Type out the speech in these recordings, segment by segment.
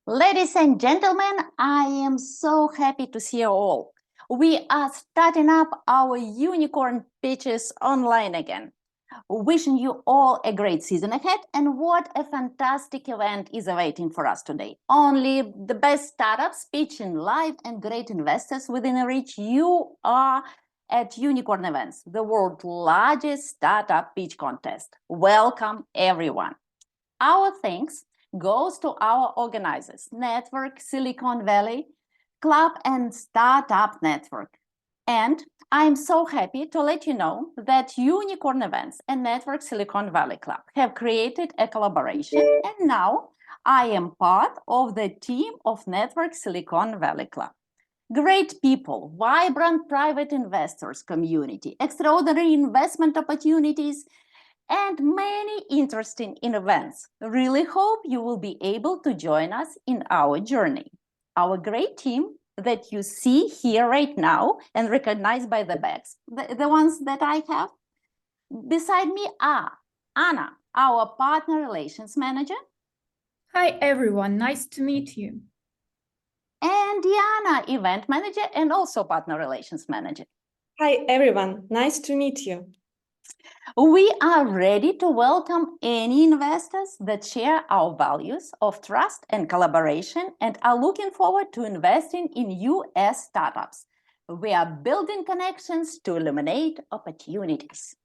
Ladies and gentlemen, I am so happy to see you all. We are starting up our unicorn pitches online again. Wishing you all a great season ahead, and what a fantastic event is awaiting for us today. Only the best startups pitching live and great investors within reach. You are at Unicorn.Events, the world's largest startup pitch contest. Welcome, everyone. Our thanks goes to our organizers, Network Silicon Valley Club and Startup Network. And I'm so happy to let you know that Unicorn.Events and Network Silicon Valley Club have created a collaboration, and now I am part of the team of Network Silicon Valley Club. Great people, vibrant private investors community, extraordinary investment opportunities, and many interesting events. Really hope you will be able to join us in our journey. Our great team that you see here right now and recognized by the bags, the ones that I have. Beside me are Anna, our partner relations manager. Hi everyone, nice to meet you. And Diana, event manager and also partner relations manager. Hi everyone, nice to meet you. We are ready to welcome any investors that share our values of trust and collaboration and are looking forward to investing in US startups. We are building connections to illuminate opportunities.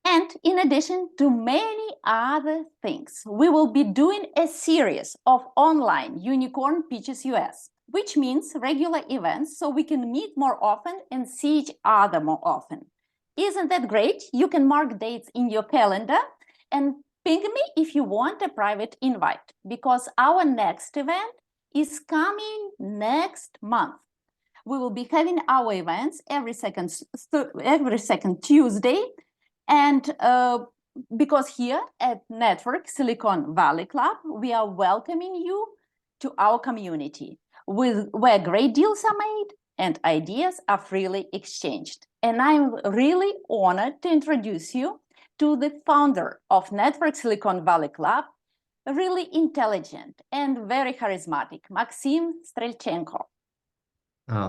And in addition to many other things, we will be doing a series of online Unicorn Pitches US, which means regular events so we can meet more often and see each other more often. Isn't that great? You can mark dates in your calendar and ping me if you want a private invite, because our next event is coming next month. We will be having our events every second Tuesday, and because here at Network Silicon Valley Club, we are welcoming you to our community where great deals are made and ideas are freely exchanged. And I'm really honored to introduce you to the founder of Network Silicon Valley Club, really intelligent and very charismatic, Maxim Strelchenko.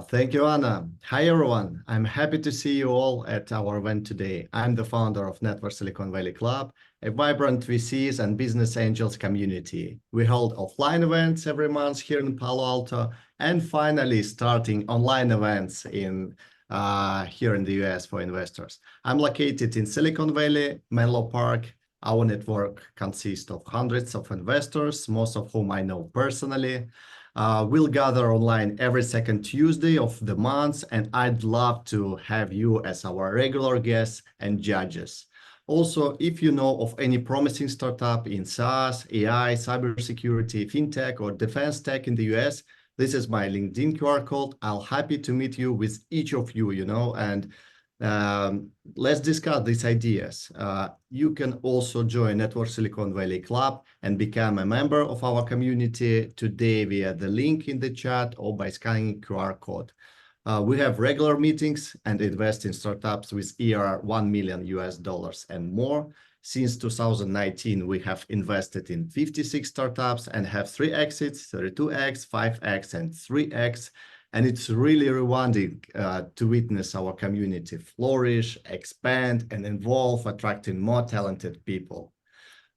Thank you, Anna. Hi, everyone. I'm happy to see you all at our event today. I'm the founder of Network Silicon Valley Club, a vibrant VCs and Business Angels community. We hold offline events every month here in Palo Alto, and finally starting online events here in the US for investors. I'm located in Silicon Valley, Menlo Park. Our network consists of hundreds of investors, most of whom I know personally. We'll gather online every second Tuesday of the month, and I'd love to have you as our regular guests and judges. Also, if you know of any promising startup in SaaS, AI, cybersecurity, FinTech, or defense tech in the US, this is my LinkedIn QR code. I'll happy to meet you with each of you, and let's discuss these ideas. You can also join Network Silicon Valley Club and become a member of our community today via the link in the chat or by scanning QR code. We have regular meetings and invest in startups with ERR $1 million and more. Since 2019, we have invested in 56 startups and have 3 exits, 32x, 5x, and 3x. And it's really rewarding to witness our community flourish, expand, and evolve, attracting more talented people.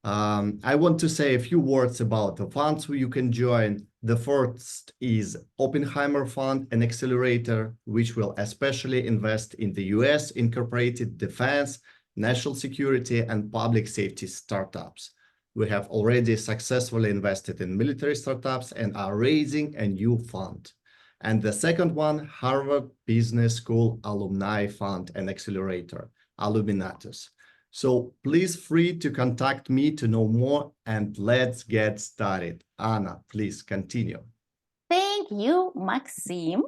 I want to say a few words about the funds who you can join. The first is Oppenheimer Fund, an accelerator, which will especially invest in the US incorporated defense, national security, and public safety startups. We have already successfully invested in military startups and are raising a new fund. And the second one, Harvard Business School Alumni Fund and Accelerator, Aluminatus. So please free to contact me to know more, and let's get started. Anna, please continue. Thank you, Maxim.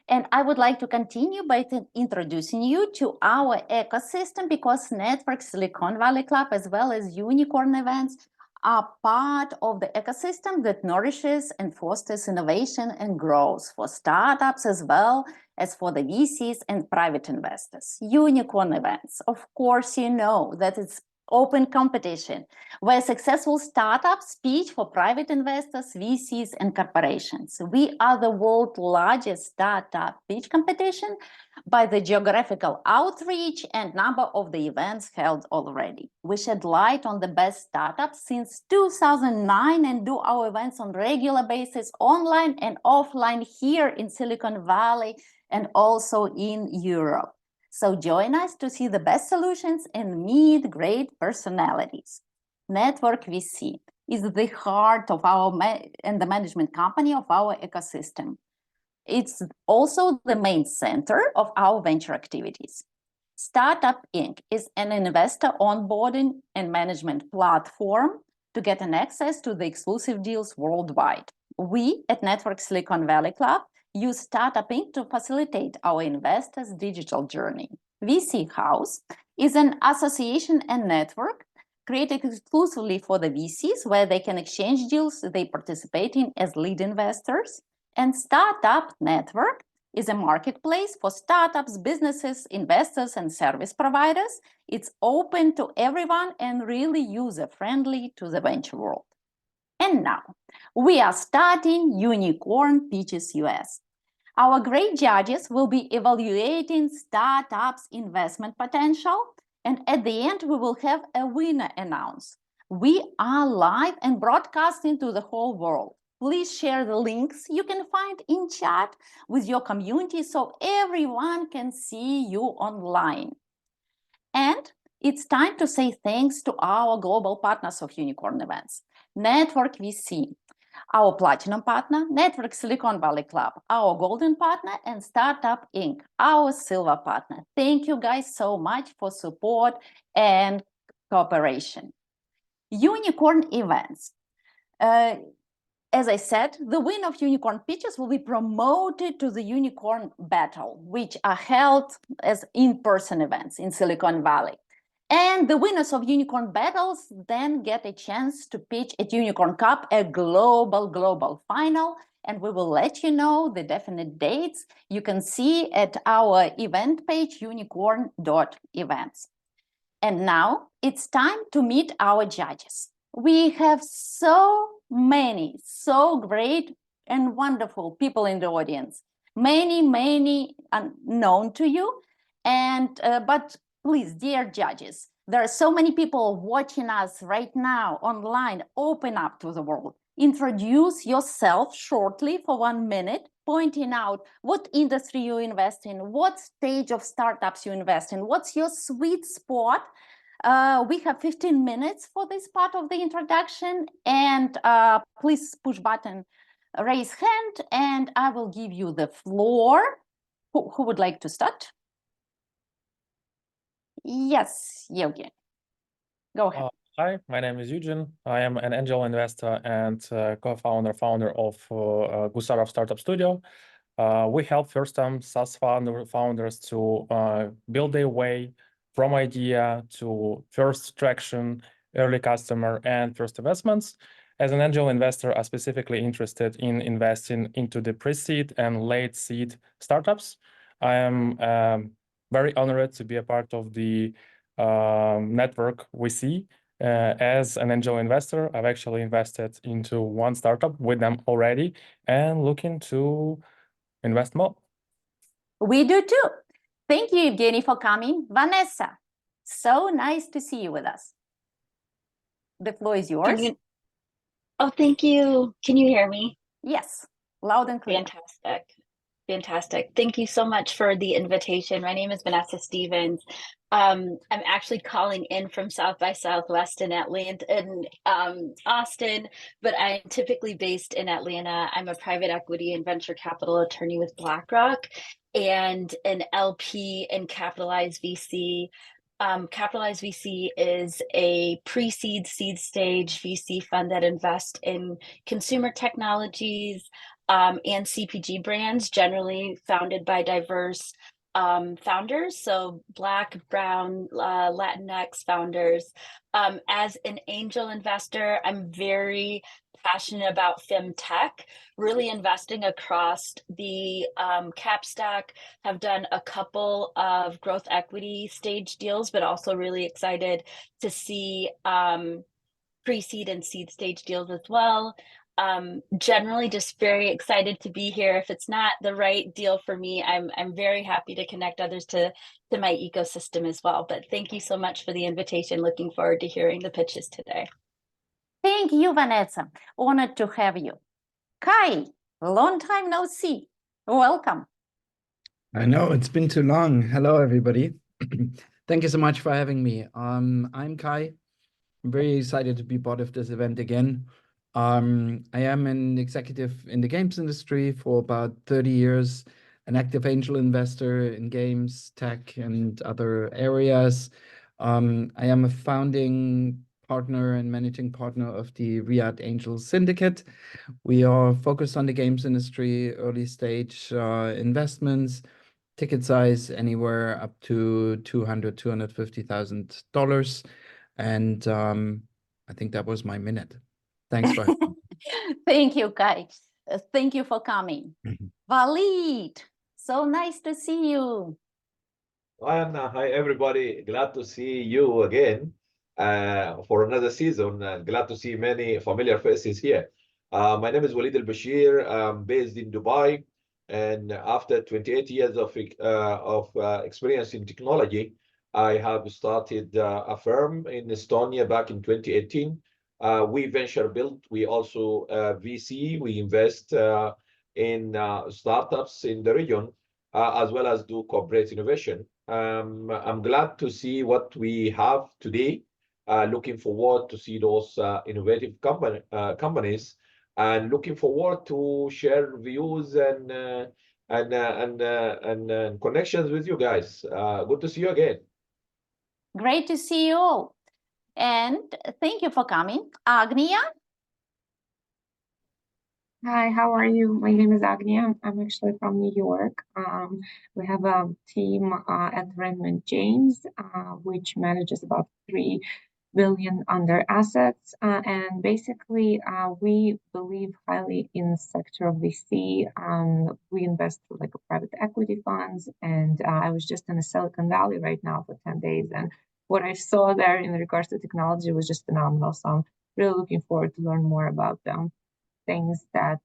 And I would like to continue by introducing you to our ecosystem, because Network Silicon Valley Club as well as Unicorn.Events are part of the ecosystem that nourishes and fosters innovation and growth for startups as well as for the VCs and private investors. Unicorn.Events, of course, you know that it's open competition, where successful startups pitch for private investors, VCs, and corporations. We are the world's largest startup pitch competition by the geographical outreach and number of the events held already. We shed light on the best startups since 2009 and do our events on regular basis, online and offline, here in Silicon Valley and also in Europe. So join us to see the best solutions and meet great personalities. NetworkVC is the heart of and the management company of our ecosystem. It's also the main center of our venture activities. Startup Inc. is an investor onboarding and management platform to get an access to the exclusive deals worldwide. We at Network Silicon Valley Club use Startup Inc. to facilitate our investors' digital journey. VC House is an association and network created exclusively for the VCs, where they can exchange deals they participate in as lead investors. And Startup Network is a marketplace for startups, businesses, investors, and service providers. It's open to everyone and really user-friendly to the venture world. And now, we are starting Unicorn Pitches US. Our great judges will be evaluating startups' investment potential, and at the end, we will have a winner announced. We are live and broadcasting to the whole world. Please share the links you can find in chat with your community so everyone can see you online. And it's time to say thanks to our global partners of Unicorn.Events, NetworkVC, our platinum partner, Network Silicon Valley Club, our golden partner, and Startup Inc., our silver partner. Thank you guys so much for support and cooperation. Unicorn.Events. As I said, the winner of Unicorn Pitches will be promoted to the Unicorn Battle, which are held as in-person events in Silicon Valley. And the winners of Unicorn Battles then get a chance to pitch at Unicorn Cup, a global final, and we will let you know the definite dates. You can see at our event page, Unicorn.Events. And now it's time to meet our judges. We have so many, so great and wonderful people in the audience. Many unknown to you, and but please, dear judges, there are so many people watching us right now online. Open up to the world. Introduce yourself shortly for 1 minute, pointing out what industry you invest in, what stage of startups you invest in, what's your sweet spot. We have 15 minutes for this part of the introduction, and please push button, raise hand, and I will give you the floor. Who would like to start? Yes, Eugen. Go ahead. Hi, my name is Eugen. I am an angel investor and founder of Gusarov Startup Studio. We help first-time SaaS founders to build their way from idea to first traction, early customer, and first investments. As an angel investor, I'm specifically interested in investing into the pre-seed and late seed startups. I am very honored to be a part of the NetworkVC. As an angel investor, I've actually invested into one startup with them already and looking to invest more. We do too. Thank you, Evgeny, for coming. Vanessa, so nice to see you with us. The floor is yours. Oh, thank you. Can you hear me? Yes, loud and clear. Fantastic. Thank you so much for the invitation. My name is Vanessa Stevens. I'm actually calling in from South by Southwest in Austin, but I'm typically based in Atlanta. I'm a private equity and venture capital attorney with BlackRock and an LP in Capitalized VC. Capitalized VC is a pre-seed, seed stage VC fund that invests in consumer technologies and CPG brands, generally founded by diverse founders, so Black, Brown, Latinx founders. As an angel investor, I'm very passionate about FinTech, really investing across the cap stack, have done a couple of growth equity stage deals, but also really excited to see pre-seed and seed stage deals as well. Generally just very excited to be here. If it's not the right deal for me, I'm very happy to connect others to my ecosystem as well. But thank you so much for the invitation. Looking forward to hearing the pitches today. Thank you, Vanessa. Honored to have you. Kai, long time no see. Welcome. I know, it's been too long. Hello, everybody. Thank you so much for having me. I'm Kai. I'm very excited to be part of this event again. I am an executive in the games industry for about 30 years, an active angel investor in games, tech, and other areas. I am a founding partner and managing partner of the Riyadh Angel Syndicate. We are focused on the games industry, early stage investments, ticket size anywhere up to $200,000, $250,000. And I think that was my minute. Thanks for having me. Thank you, Kai. Thank you for coming. Walid, so nice to see you. Hi, Anna. Hi, everybody. Glad to see you again for another season. Glad to see many familiar faces here. My name is Walid Al-Bashir. I'm based in Dubai. And after 28 years of experience in technology, I have started a firm in Estonia back in 2018. We venture build. We also VC. We invest in startups in the region, as well as do corporate innovation. I'm glad to see what we have today. Looking forward to see those innovative companies, and looking forward to share views and connections with you guys. Good to see you again. Great to see you all. And thank you for coming. Agnia? Hi, how are you? My name is Agnia. I'm actually from New York. We have a team at Raymond James, which manages about $3 billion under assets. And basically, we believe highly in the sector of VC. We invest through like a private equity funds. And I was just in the Silicon Valley right now for 10 days. And what I saw there in regards to technology was just phenomenal. So I'm really looking forward to learn more about them. Things that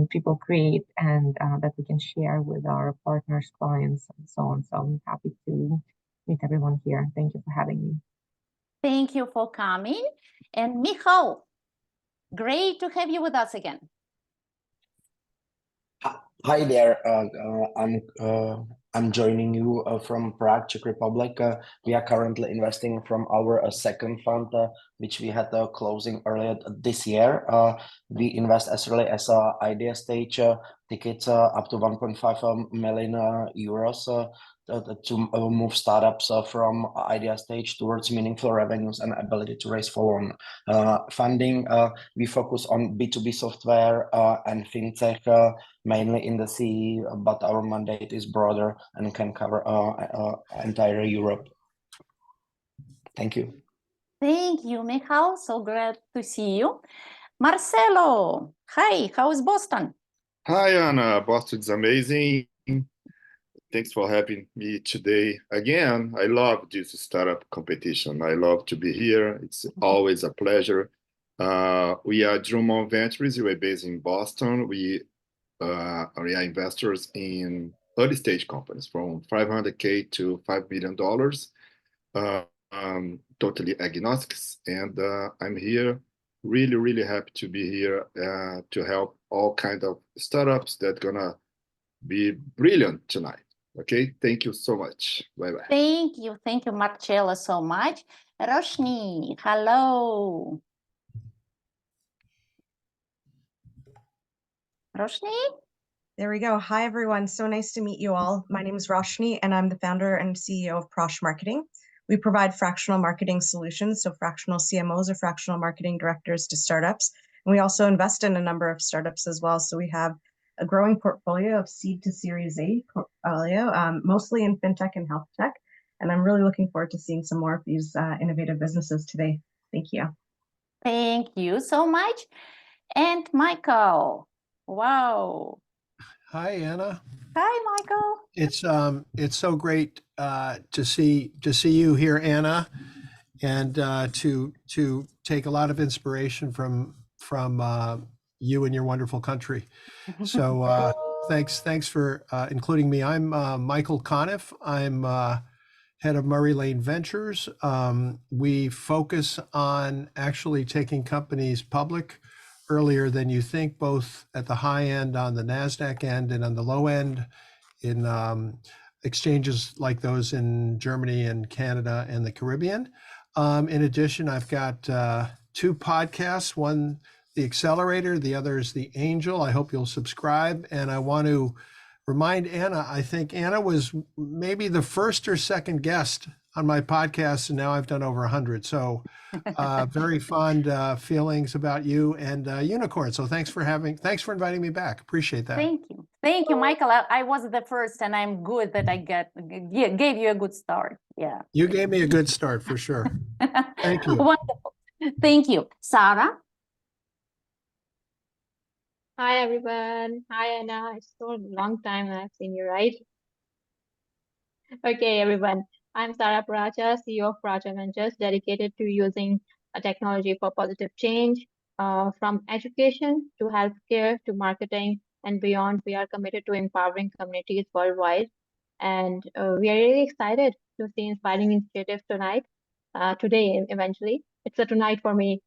people create and that we can share with our partners, clients, and so on. So I'm happy to meet everyone here. Thank you for having me. Thank you for coming. And Michal, great to have you with us again. Hi there. I'm joining you from Prague, Czech Republic. We are currently investing from our second fund, which we had closing earlier this year. We invest as early as idea stage tickets up to 1.5 million euros to move startups from idea stage towards meaningful revenues and ability to raise follow-on funding. We focus on B2B software and fintech, mainly in the CE, but our mandate is broader and can cover entire Europe. Thank you. Thank you, Michal. So glad to see you. Marcelo, hi, how is Boston? Hi, Anna. Boston's amazing. Thanks for having me today. Again, I love this startup competition. I love to be here. It's always a pleasure. We are Drummond Ventures. We're based in Boston. We are investors in early stage companies from $500K to $5 million. Totally agnostic. And I'm here really, really happy to be here to help all kinds of startups that are gonna be brilliant tonight. Okay, thank you so much. Bye-bye. Thank you, Marcelo, so much. Roshni, hello. Roshni? There we go. Hi, everyone. So nice to meet you all. My name is Roshni, and I'm the founder and CEO of Prosh Marketing. We provide fractional marketing solutions, so fractional CMOs or fractional marketing directors to startups. And we also invest in a number of startups as well. So we have a growing portfolio of seed to Series A portfolio, mostly in FinTech and Health Tech. And I'm really looking forward to seeing some more of these innovative businesses today. Thank you. Thank you so much. And Michael, wow. Hi, Anna. Hi, Michael. It's so great to see you here, Anna, and to take a lot of inspiration from you and your wonderful country. So thanks for including me. I'm Michael Conniff. I'm head of Murray Lane Ventures. We focus on actually taking companies public earlier than you think, both at the high end on the NASDAQ end and on the low end in exchanges like those in Germany and Canada and the Caribbean. In addition, I've got 2 podcasts, one, The Accelerator, the other is The Angel. I hope you'll subscribe. And I want to remind Anna, I think Anna was maybe the first or second guest on my podcast, and now I've done over 100. So very fond feelings about you and Unicorn. So thanks for inviting me back. Appreciate that. Thank you, Michael. I was the first, and I'm good that I gave you a good start. Yeah. You gave me a good start for sure. Thank you. Wonderful. Thank you. Sarah? Hi, everyone. Hi, Anna. It's so long time I've seen you, right? Okay, everyone. I'm Sarah Paracha, CEO of Paracha Ventures, dedicated to using technology for positive change. From education to healthcare to marketing and beyond, we are committed to empowering communities worldwide. And we are really excited to see inspiring initiatives today, eventually. It's a tonight for me.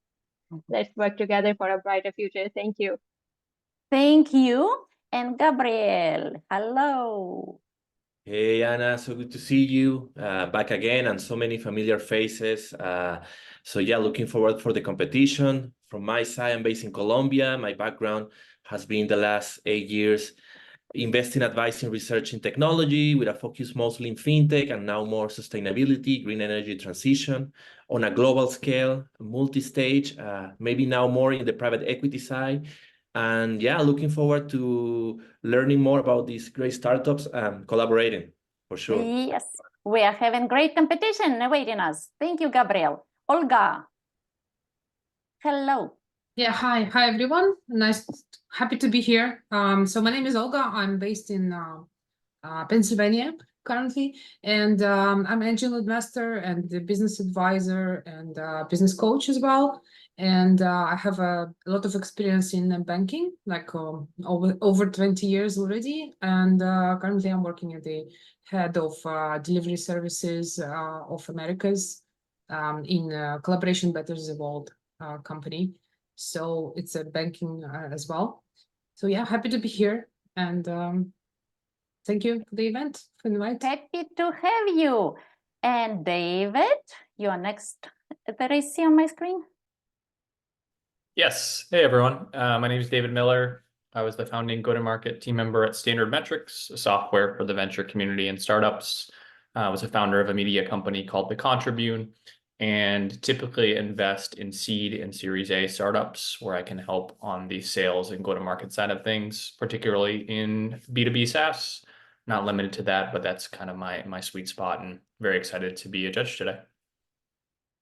Let's work together for a brighter future. Thank you. Thank you. And Gabriel, hello. Hey, Anna, so good to see you back again, and so many familiar faces. So yeah, looking forward for the competition. From my side, I'm based in Colombia. My background has been the last 8 years investing, advising, research in technology with a focus mostly in fintech and now more sustainability, green energy transition on a global scale, multi-stage, maybe now more in the private equity side. And yeah, looking forward to learning more about these great startups and collaborating for sure. Yes, we are having great competition awaiting us. Thank you, Gabriel. Olga. Hello. Yeah, hi everyone. Happy to be here. So my name is Olga. I'm based in Pennsylvania currently, and I'm an angel investor and a business advisor and business coach as well. And I have a lot of experience in banking, like over 20 years already. And currently I'm working at the head of delivery services of Americas in Collaboration Betters the World company. So it's a banking as well. So yeah, happy to be here. And thank you for the event, for the invite. Happy to have you. And David, you are next that I see on my screen. Yes. Hey, everyone. My name is David Miller. I was the founding go-to-market team member at Standard Metrics, a software for the venture community and startups. I was a founder of a media company called The Contribune, and typically invest in seed and Series A startups where I can help on the sales and go-to-market side of things, particularly in B2B SaaS. Not limited to that, but that's kind of my sweet spot, and very excited to be a judge today.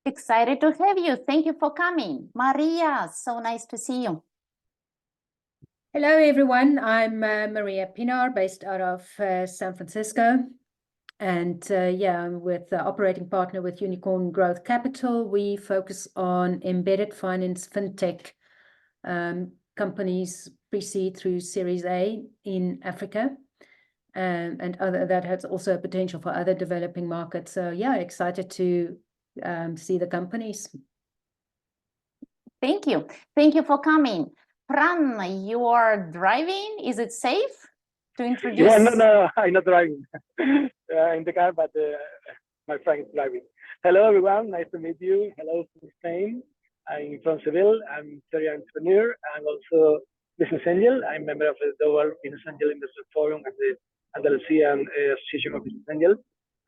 Excited to have you. Thank you for coming. Maria, so nice to see you. Hello, everyone. I'm Maria Pinar, based out of San Francisco. And yeah, I'm with the operating partner with Unicorn Growth Capital. We focus on embedded finance, fintech companies pre-seed through Series A in Africa. And that has also a potential for other developing markets. So yeah, excited to see the companies. Thank you. Thank you for coming. Pran, you are driving. Is it safe to introduce? Yeah, no, I'm not driving in the car, but my friend is driving. Hello, everyone. Nice to meet you. Hello from Spain. I'm from Seville. I'm serial entrepreneur and also business angel. I'm member of the Global Business Angel Investor Forum and the Andalusian Association of Business Angels.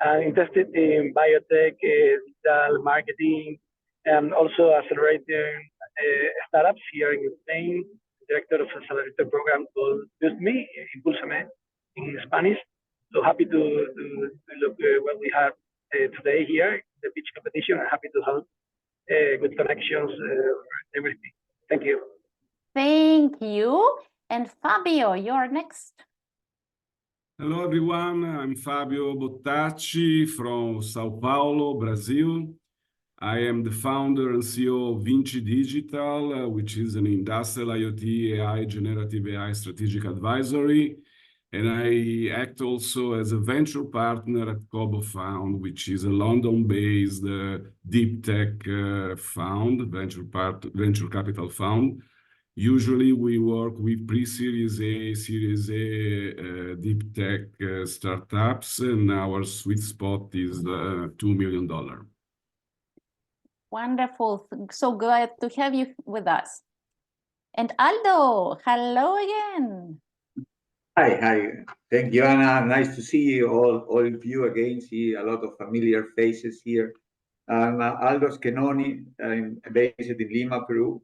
I'm interested in biotech, digital marketing, and also accelerating startups here in Spain, director of accelerator program called Just Me, Impulsame in Spanish. So happy to look what we have today here, the pitch competition. I'm happy to help. Good connections, everything. Thank you. Thank you. And Fabio, you're next. Hello, everyone. I'm Fabio Bottacci from Sao Paulo, Brazil. I am the founder and CEO of Vinci Digital, which is an industrial IoT AI, generative AI strategic advisory. And I act also as a venture partner at Kobo Fund, which is a London-based deep tech fund, venture capital fund. Usually we work with pre-Series A, Series A deep tech startups, and our sweet spot is $2 million. Wonderful. So glad to have you with us. And Aldo, hello again. Hi. Thank you, Anna. Nice to see you all of you again. See a lot of familiar faces here. I'm Aldo Schenoni. I'm based in Lima, Peru.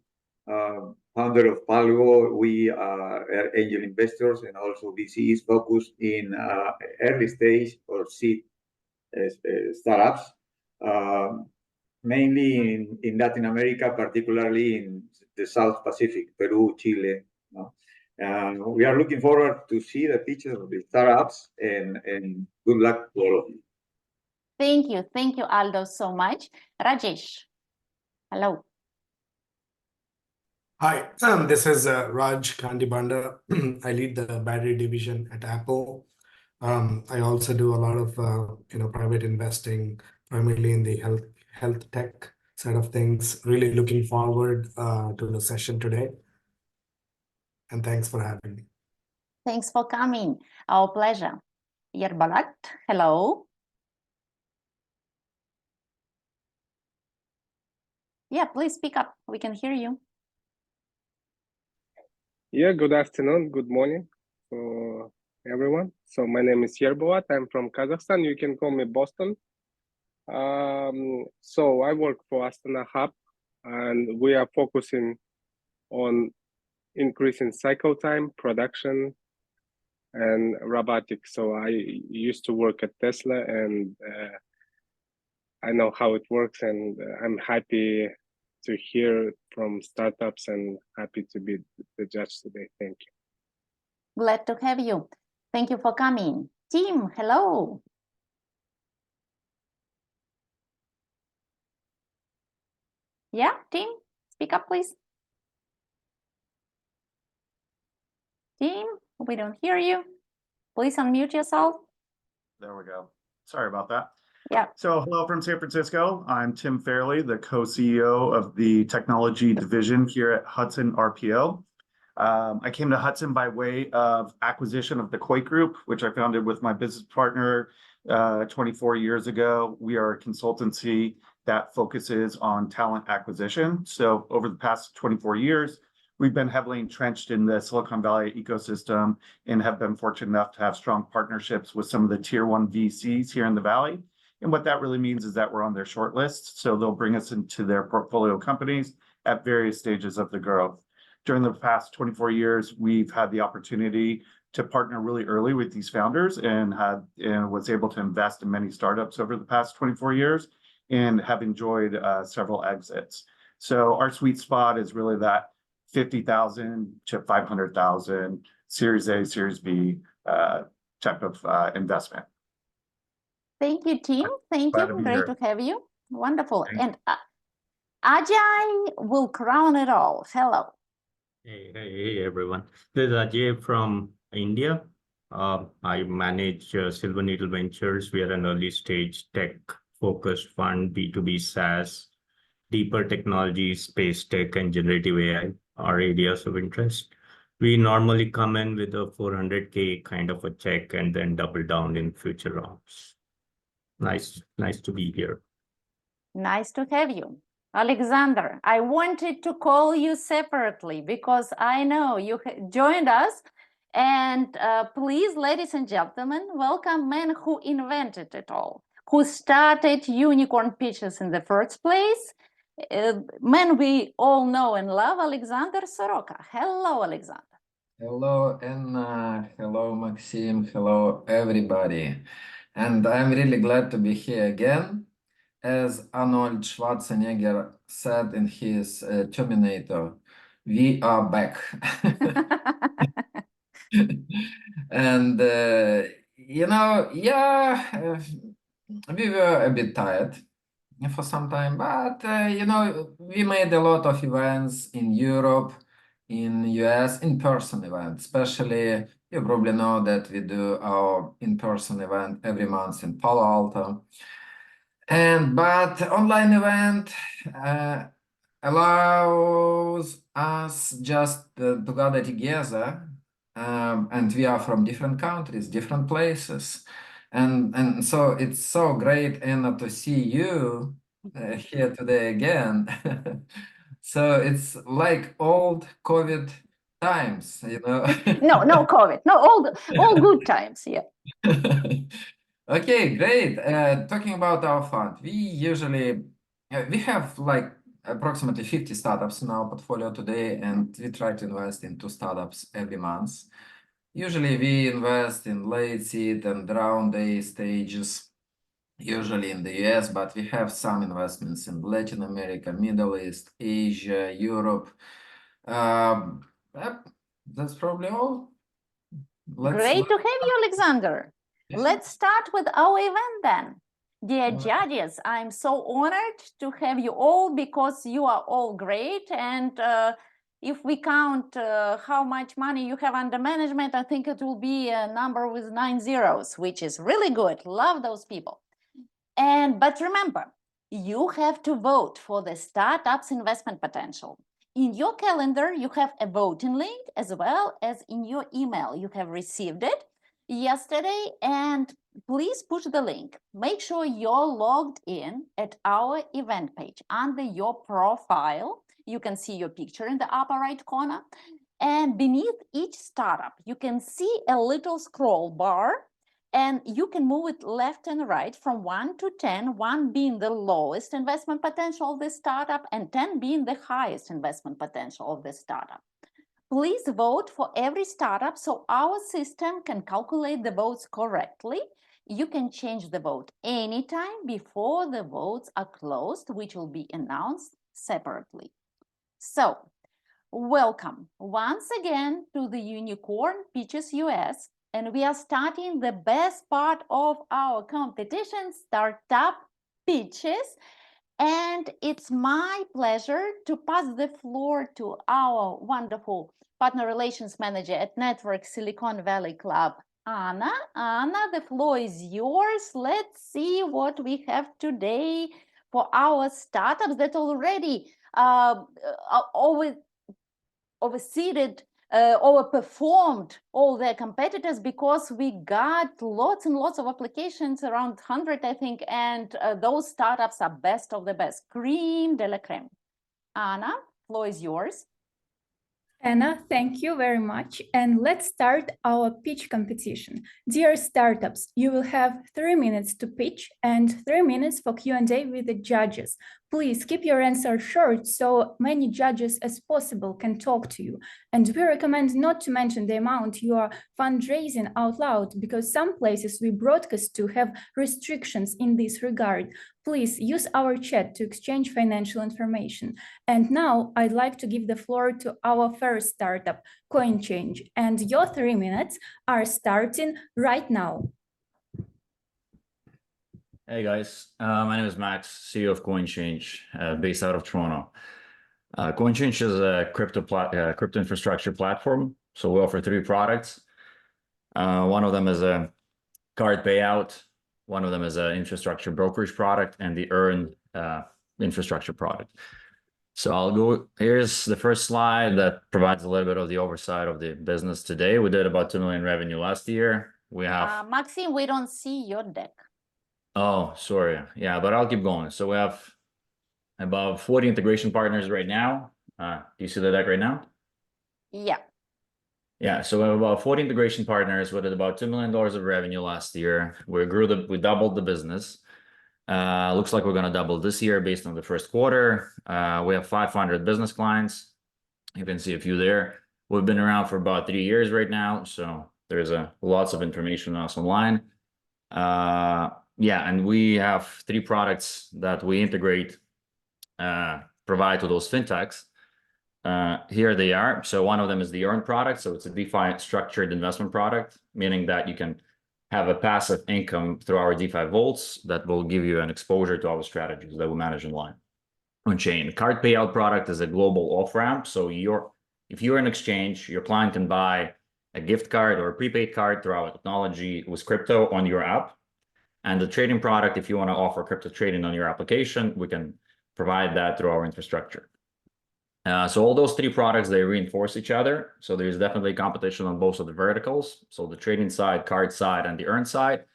Founder of Palgo. We are angel investors and also VCs focused in early stage or seed startups, mainly in Latin America, particularly in the South Pacific, Peru, Chile. We are looking forward to see the pictures of the startups and good luck to all of you. Thank you, Aldo, so much. Rajesh, hello. Hi, this is Raj Kandibanda. I lead the battery division at Apple. I also do a lot of private investing, primarily in the health tech side of things. Really looking forward to the session today. And thanks for having me. Thanks for coming. Our pleasure. Yerbalat, hello. Yeah, please speak up. We can hear you. Yeah, good afternoon, good morning to everyone. So my name is Yerboat. I'm from Kazakhstan. You can call me Boston. So I work for Astana Hub, and we are focusing on increasing cycle time, production, and robotics. So I used to work at Tesla, and I know how it works, and I'm happy to hear from startups and happy to be the judge today. Thank you. Glad to have you. Thank you for coming. Tim, hello. Yeah, Tim, speak up, please. Tim, we don't hear you. Please unmute yourself. There we go. Sorry about that. Yeah. So hello from San Francisco. I'm Tim Fairley, the co-CEO of the technology division here at Hudson RPO. I came to Hudson by way of acquisition of the Koi Group, which I founded with my business partner 24 years ago. We are a consultancy that focuses on talent acquisition. So over the past 24 years, we've been heavily entrenched in the Silicon Valley ecosystem and have been fortunate enough to have strong partnerships with some of the tier 1 VCs here in the Valley. And what that really means is that we're on their short list. So they'll bring us into their portfolio companies at various stages of the growth. During the past 24 years, we've had the opportunity to partner really early with these founders and was able to invest in many startups over the past 24 years and have enjoyed several exits. So our sweet spot is really that 50,000 to 500,000 Series A, Series B type of investment. Thank you, Tim. Thank you. Great to have you. Wonderful. And Ajay will crown it all. Hello. Hey, everyone. This is Ajay from India. I manage Silver Needle Ventures. We are an early stage tech-focused fund, B2B SaaS, deeper technology, space tech, and generative AI are areas of interest. We normally come in with a 400K kind of a check and then double down in future rounds. Nice to be here. Nice to have you. Alexander, I wanted to call you separately because I know you joined us. And please, ladies and gentlemen, welcome man who invented it all, who started unicorn pitches in the first place, man we all know and love, Alexander Soroka. Hello, Alexander. Hello, Anna. Hello, Maxim. Hello, everybody. And I'm really glad to be here again. As Arnold Schwarzenegger said in his Terminator, we are back. And, we were a bit tired for some time, but, we made a lot of events in Europe, in US, in-person events. Especially, you probably know that we do our in-person event every month in Palo Alto. But online event allows us just to gather together, and we are from different countries, different places. And so it's so great, Anna, to see you here today again. So it's like old COVID times, No COVID. No, all good times, yeah. Okay, great. Talking about our fund, we have like approximately 50 startups in our portfolio today, and we try to invest in 2 startups every month. Usually we invest in late seed and round A stages, usually in the US, but we have some investments in Latin America, Middle East, Asia, Europe. That's probably all. Great to have you, Alexander. Let's start with our event then. Dear judges, I'm so honored to have you all because you are all great. And if we count how much money you have under management, I think it will be a number with 9 zeros, which is really good. Love those people. But remember, you have to vote for the startup's investment potential. In your calendar, you have a voting link as well as in your email. You have received it yesterday, and please push the link. Make sure you're logged in at our event page. Under your profile, you can see your picture in the upper right corner. And beneath each startup, you can see a little scroll bar, and you can move it left and right from 1 to 10, 1 being the lowest investment potential of the startup and 10 being the highest investment potential of the startup. Please vote for every startup so our system can calculate the votes correctly. You can change the vote anytime before the votes are closed, which will be announced separately. So, welcome once again to the Unicorn Pitches US. And we are starting the best part of our competition, Startup Pitches. And it's my pleasure to pass the floor to our wonderful partner relations manager at Network Silicon Valley Club, Anna. Anna, the floor is yours. Let's see what we have today for our startups that already overperformed all their competitors because we got lots and lots of applications, around 100, I think, and those startups are best of the best, creme de la creme. Anna, floor is yours. Anna, thank you very much. And let's start our pitch competition. Dear startups, you will have 3 minutes to pitch and 3 minutes for Q&A with the judges. Please keep your answer short so many judges as possible can talk to you. And we recommend not to mention the amount you are fundraising out loud because some places we broadcast to have restrictions in this regard. Please use our chat to exchange financial information. And now I'd like to give the floor to our first startup, CoinChange. And your 3 minutes are starting right now. Hey guys, my name is Max, CEO of CoinChange, based out of Toronto. CoinChange is a crypto infrastructure platform. So we offer 3 products. One of them is a card payout. One of them is an infrastructure brokerage product and the earned infrastructure product. So here's the first slide that provides a little bit of the oversight of the business today. We did about 2 million revenue last year. We have Maxim, we don't see your deck. Oh, sorry. Yeah, but I'll keep going. So we have about 40 integration partners right now. Do you see the deck right now? Yeah. Yeah, so we have about 40 integration partners with about $2 million of revenue last year. We doubled the business. Looks like we're going to double this year based on the first quarter. We have 500 business clients. You can see a few there. We've been around for about 3 years right now, so there's lots of information on us online. Yeah, and we have 3 products that we integrate, provide to those fintechs. Here they are. So one of them is the Earn product. So it's a DeFi structured investment product, meaning that you can have a passive income through our DeFi vaults that will give you an exposure to our strategies that we manage online on chain. Card payout product is a global off-ramp. So if you're an exchange, your client can buy a gift card or a prepaid card through our technology with crypto on your app. And the trading product, if you want to offer crypto trading on your application, we can provide that through our infrastructure. So all those 3 products, they reinforce each other. So there's definitely competition on both of the verticals. So the trading side, card side, and the earn side.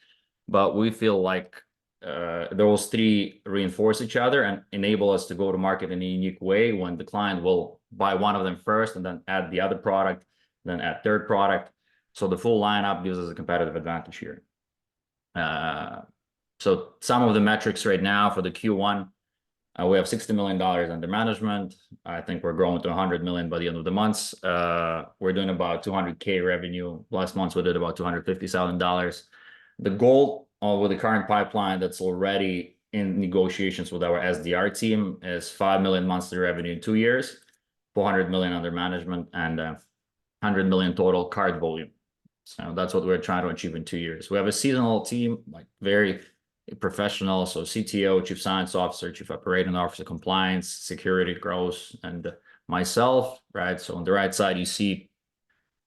But we feel like those 3 reinforce each other and enable us to go to market in a unique way when the client will buy one of them first and then add the other product, then add third product. So the full lineup gives us a competitive advantage here. So some of the metrics right now for the Q1, we have $60 million under management. I think we're growing to 100 million by the end of the month. We're doing about 200K revenue. Last month we did about $250,000. The goal with the current pipeline that's already in negotiations with our SDR team is 5 million monthly revenue in 2 years, 400 million under management, and 100 million total card volume. So that's what we're trying to achieve in 2 years. We have a seasonal team, like very professional. So CTO, Chief Science Officer, Chief Operating Officer, Compliance, Security, Growth, and myself, right? So on the right side, you see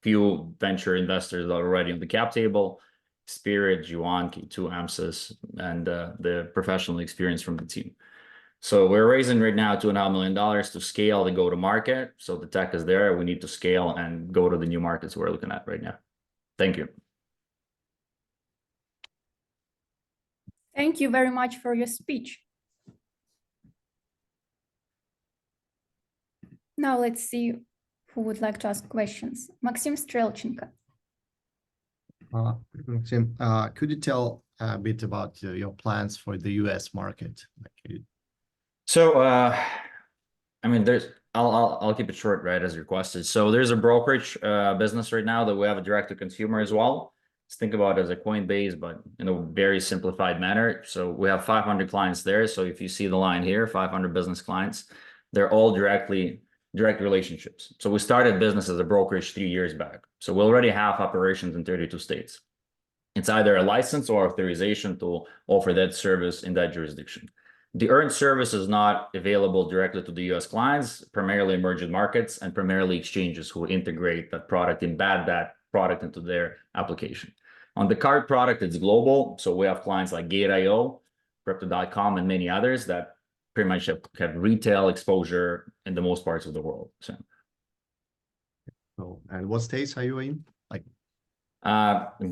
few venture investors that are already on the cap table, Spirit, Juan, K2, AMSIS, and the professional experience from the team. So we're raising right now $2.5 million to scale the go-to-market. So the tech is there. We need to scale and go to the new markets we're looking at right now. Thank you. Thank you very much for your speech. Now let's see who would like to ask questions. Maxim Strelchenko. Maxim, could you tell a bit about your plans for the US market? So, I mean, I'll keep it short, right, as requested. So there's a brokerage business right now that we have a direct to consumer as well. Let's think about it as a Coinbase, but in a very simplified manner. So we have 500 clients there. So if you see the line here, 500 business clients, they're all direct relationships. So we started business as a brokerage 3 years back. So we already have operations in 32 states. It's either a license or authorization to offer that service in that jurisdiction. The earned service is not available directly to the US clients, primarily emerging markets and primarily exchanges who integrate that product, embed that product into their application. On the card product, it's global. So we have clients like Gate.io, Crypto.com, and many others that pretty much have retail exposure in the most parts of the world. So, and what states are you in? Like,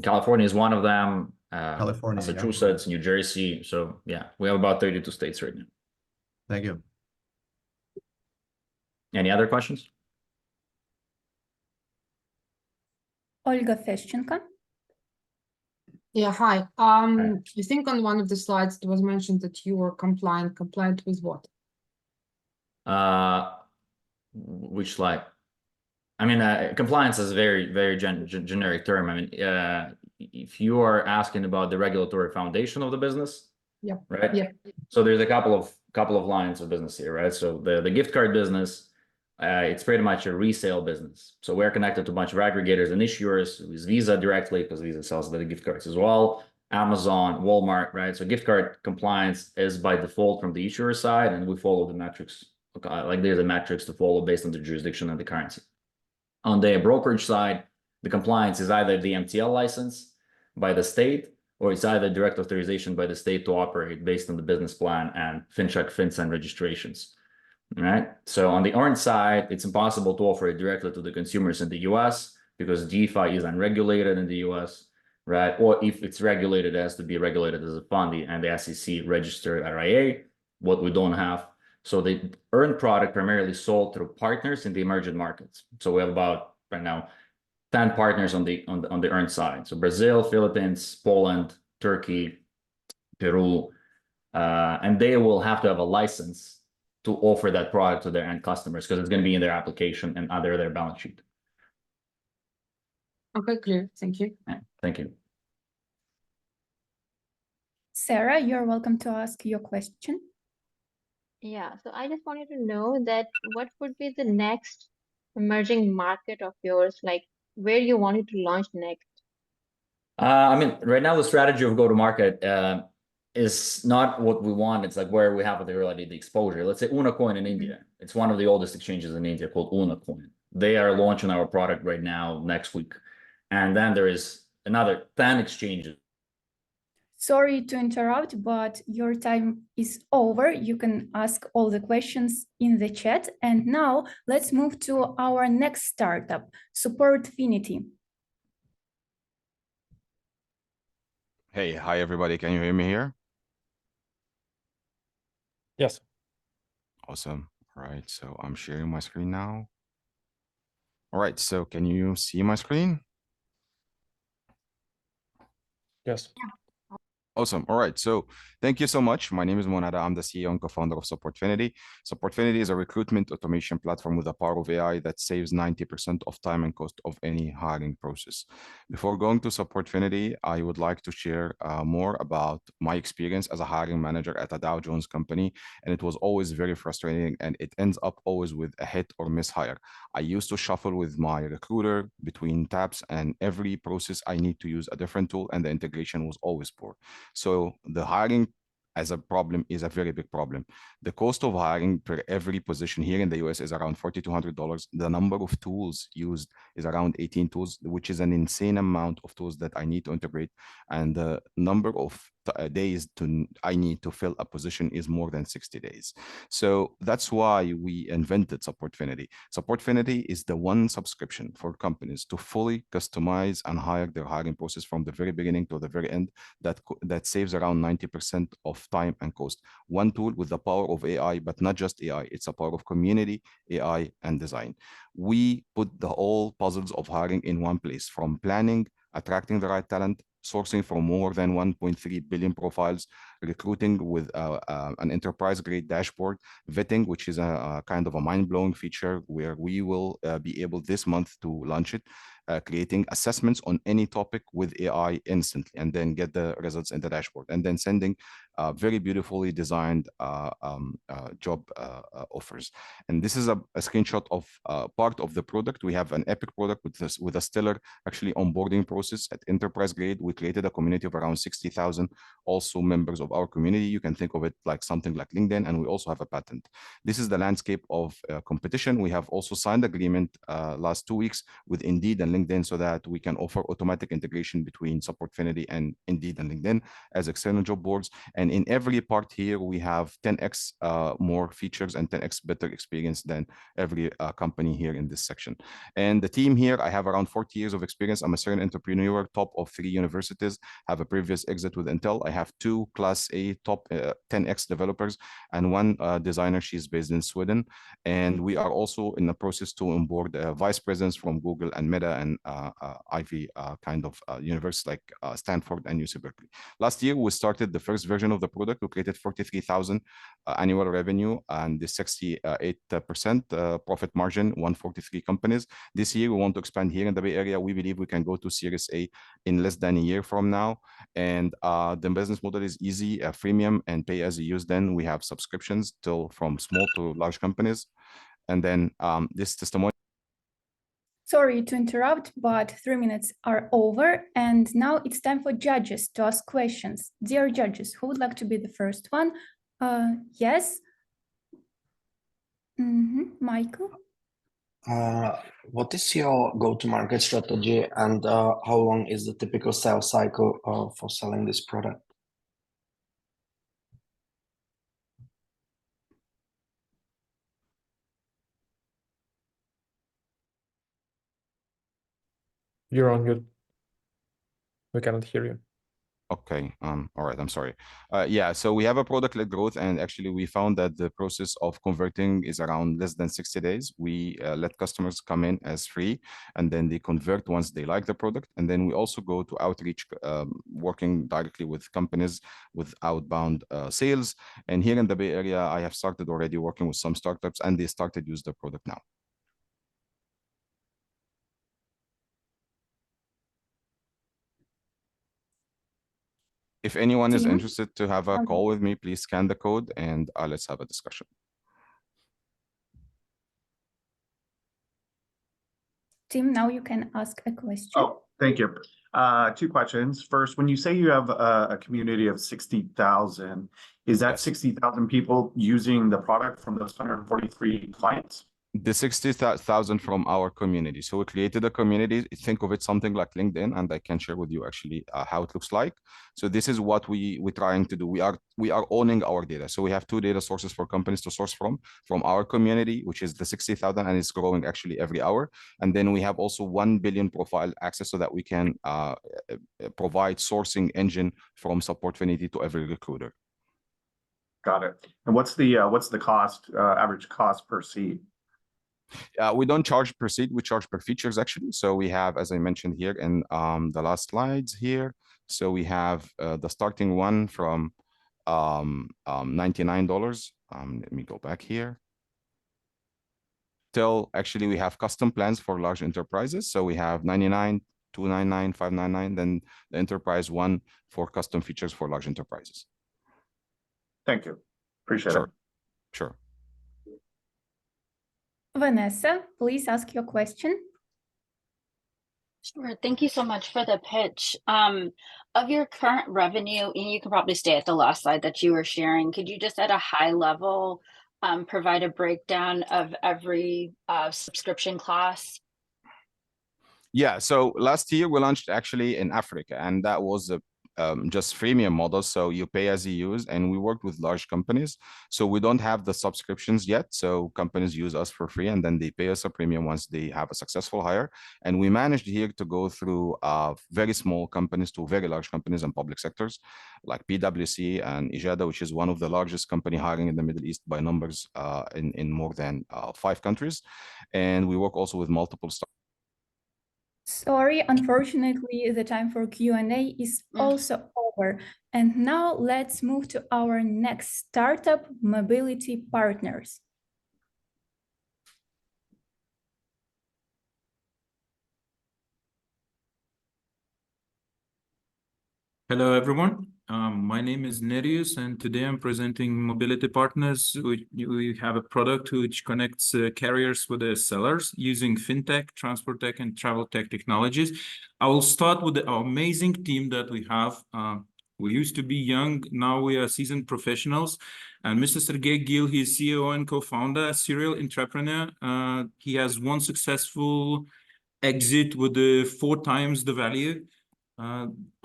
California is one of them. California, Massachusetts, New Jersey. So yeah, we have about 32 states right now. Thank you. Any other questions? Olga Feshchenko. Yeah, hi. I think on one of the slides it was mentioned that you were compliant. Compliant with what? Which slide? I mean, compliance is a very, very generic term. I mean, if you are asking about the regulatory foundation of the business, yeah, right? Yeah. So there's a couple of lines of business here, right? So the gift card business, it's pretty much a resale business. So we're connected to a bunch of aggregators and issuers with Visa directly, because Visa sells the gift cards as well. Amazon, Walmart, right? So gift card compliance is by default from the issuer side, and we follow the metrics. Like there's a metrics to follow based on the jurisdiction and the currency. On the brokerage side, the compliance is either the MTL license by the state, or it's either direct authorization by the state to operate based on the business plan and FinTech, FinCEN registrations. Right. So on the earned side, it's impossible to offer it directly to the consumers in the US because DeFi is unregulated in the US, right? Or if it's regulated, it has to be regulated as a fund and the SEC registered RIA, what we don't have. So the earned product primarily sold through partners in the emerging markets. So we have about right now 10 partners on the earned side. So Brazil, Philippines, Poland, Turkey, Peru, and they will have to have a license to offer that product to their end customers because it's going to be in their application and under their balance sheet. Okay, clear. Thank you. Yeah, thank you. Sarah, you're welcome to ask your question. Yeah, so I just wanted to know that what would be the next emerging market of yours, like where you wanted to launch next? I mean, right now the strategy of go-to-market is not what we want. It's like where we have already the exposure. Let's say Unicorn in India. It's one of the oldest exchanges in India called Unicorn. They are launching our product right now next week. And then there is another 10 exchanges. Sorry to interrupt, but your time is over. You can ask all the questions in the chat. And now let's move to our next startup, Supportfinity. Hey, hi everybody. Can you hear me here? Yes. Awesome. All right, so I'm sharing my screen now. All right, so can you see my screen? Yes. Awesome. All right. So thank you so much. My name is Monada. I'm the CEO and co-founder of Supportfinity. Supportfinity is a recruitment automation platform with the power of AI that saves 90% of time and cost of any hiring process. Before going to Supportfinity, I would like to share more about my experience as a hiring manager at a Dow Jones company. And it was always very frustrating, and it ends up always with a hit or miss hire. I used to shuffle with my recruiter between tabs, and every process I need to use a different tool, and the integration was always poor. So the hiring as a problem is a very big problem. The cost of hiring per every position here in the US is around $4,200. The number of tools used is around 18 tools, which is an insane amount of tools that I need to integrate. And the number of days I need to fill a position is more than 60 days. So that's why we invented Supportfinity. Supportfinity is the one subscription for companies to fully customize and hire their hiring process from the very beginning to the very end that saves around 90% of time and cost. One tool with the power of AI, but not just AI, it's a power of community, AI, and design. We put the whole puzzles of hiring in one place, from planning, attracting the right talent, sourcing from more than 1.3 billion profiles, recruiting with an enterprise-grade dashboard, vetting, which is a kind of a mind-blowing feature where we will be able this month to launch it, creating assessments on any topic with AI instantly, and then get the results in the dashboard, and then sending very beautifully designed job offers. And this is a screenshot of part of the product. We have an epic product with a stellar actually onboarding process at enterprise grade. We created a community of around 60,000 also members of our community. You can think of it like something like LinkedIn, and we also have a patent. This is the landscape of competition. We have also signed agreement last 2 weeks with Indeed and LinkedIn so that we can offer automatic integration between Supportfinity and Indeed and LinkedIn as external job boards. And in every part here, we have 10x more features and 10x better experience than every company here in this section. And the team here, I have around 40 years of experience. I'm a serial entrepreneur, top of 3 universities, have a previous exit with Intel. I have 2 Class A top 10x developers and 1 designer. She's based in Sweden. And we are also in the process to onboard vice presidents from Google and Meta and Ivy kind of universities like Stanford and UC Berkeley. Last year, we started the first version of the product. We created 43,000 annual revenue and the 68% profit margin, 143 companies. This year, we want to expand here in the Bay Area. We believe we can go to Series A in less than a year from now. And the business model is easy, freemium and pay as you use. Then we have subscriptions from small to large companies. And then this testimonial. Sorry to interrupt, but 3 minutes are over. And now it's time for judges to ask questions. Dear judges, who would like to be the first one? Yes. Michael? What is your go-to-market strategy, and how long is the typical sales cycle for selling this product? You're on good. We cannot hear you. Okay. All right. I'm sorry. Yeah. So we have a product-led growth, and actually we found that the process of converting is around less than 60 days. We let customers come in as free, and then they convert once they like the product. And then we also go to outreach, working directly with companies with outbound sales. And here in the Bay Area, I have started already working with some startups, and they started use the product now. If anyone is interested to have a call with me, please scan the code and let's have a discussion. Tim, now you can ask a question. Oh, thank you. Two questions. First, when you say you have a community of 60,000, is that 60,000 people using the product from those 143 clients? The 60,000 from our community. So we created a community. Think of it something like LinkedIn, and I can share with you actually how it looks like. So this is what we're trying to do. We are owning our data. So we have two data sources for companies to source from our community, which is the 60,000, and it's growing actually every hour. And then we have also 1 billion profile access so that we can provide sourcing engine from Supportfinity to every recruiter. Got it. And what's the cost, average cost per seat? We don't charge per seat, we charge per features actually. So we have, as I mentioned here in the last slides here, so we have the starting one from $99. Let me go back here. Till actually we have custom plans for large enterprises. So we have 99, 299, 599, then the enterprise one for custom features for large enterprises. Thank you. Appreciate it. Sure. Vanessa, please ask your question. Sure. Thank you so much for the pitch. Of your current revenue, and you can probably stay at the last slide that you were sharing, could you just at a high level provide a breakdown of every subscription class? Yeah, so last year we launched actually in Africa, and that was a just freemium model. So you pay as you use, and we worked with large companies. So we don't have the subscriptions yet. So companies use us for free, and then they pay us a premium once they have a successful hire. And we managed here to go through very small companies to very large companies and public sectors like PwC and Ijada, which is one of the largest company hiring in the Middle East by numbers in more than 5 countries. And we work also with multiple Sorry, unfortunately, the time for Q&A is also over. And now let's move to our next startup, Mobility Partners. Hello, everyone. My name is Nereus, and today I'm presenting Mobility Partners. We have a product which connects carriers with the sellers using FinTech, Transport Tech, and Travel Tech technologies. I will start with the amazing team that we have. We used to be young, now we are seasoned professionals. And Mr. Sergey Gil, he's CEO and co-founder, serial entrepreneur. He has one successful exit with 4 times the value.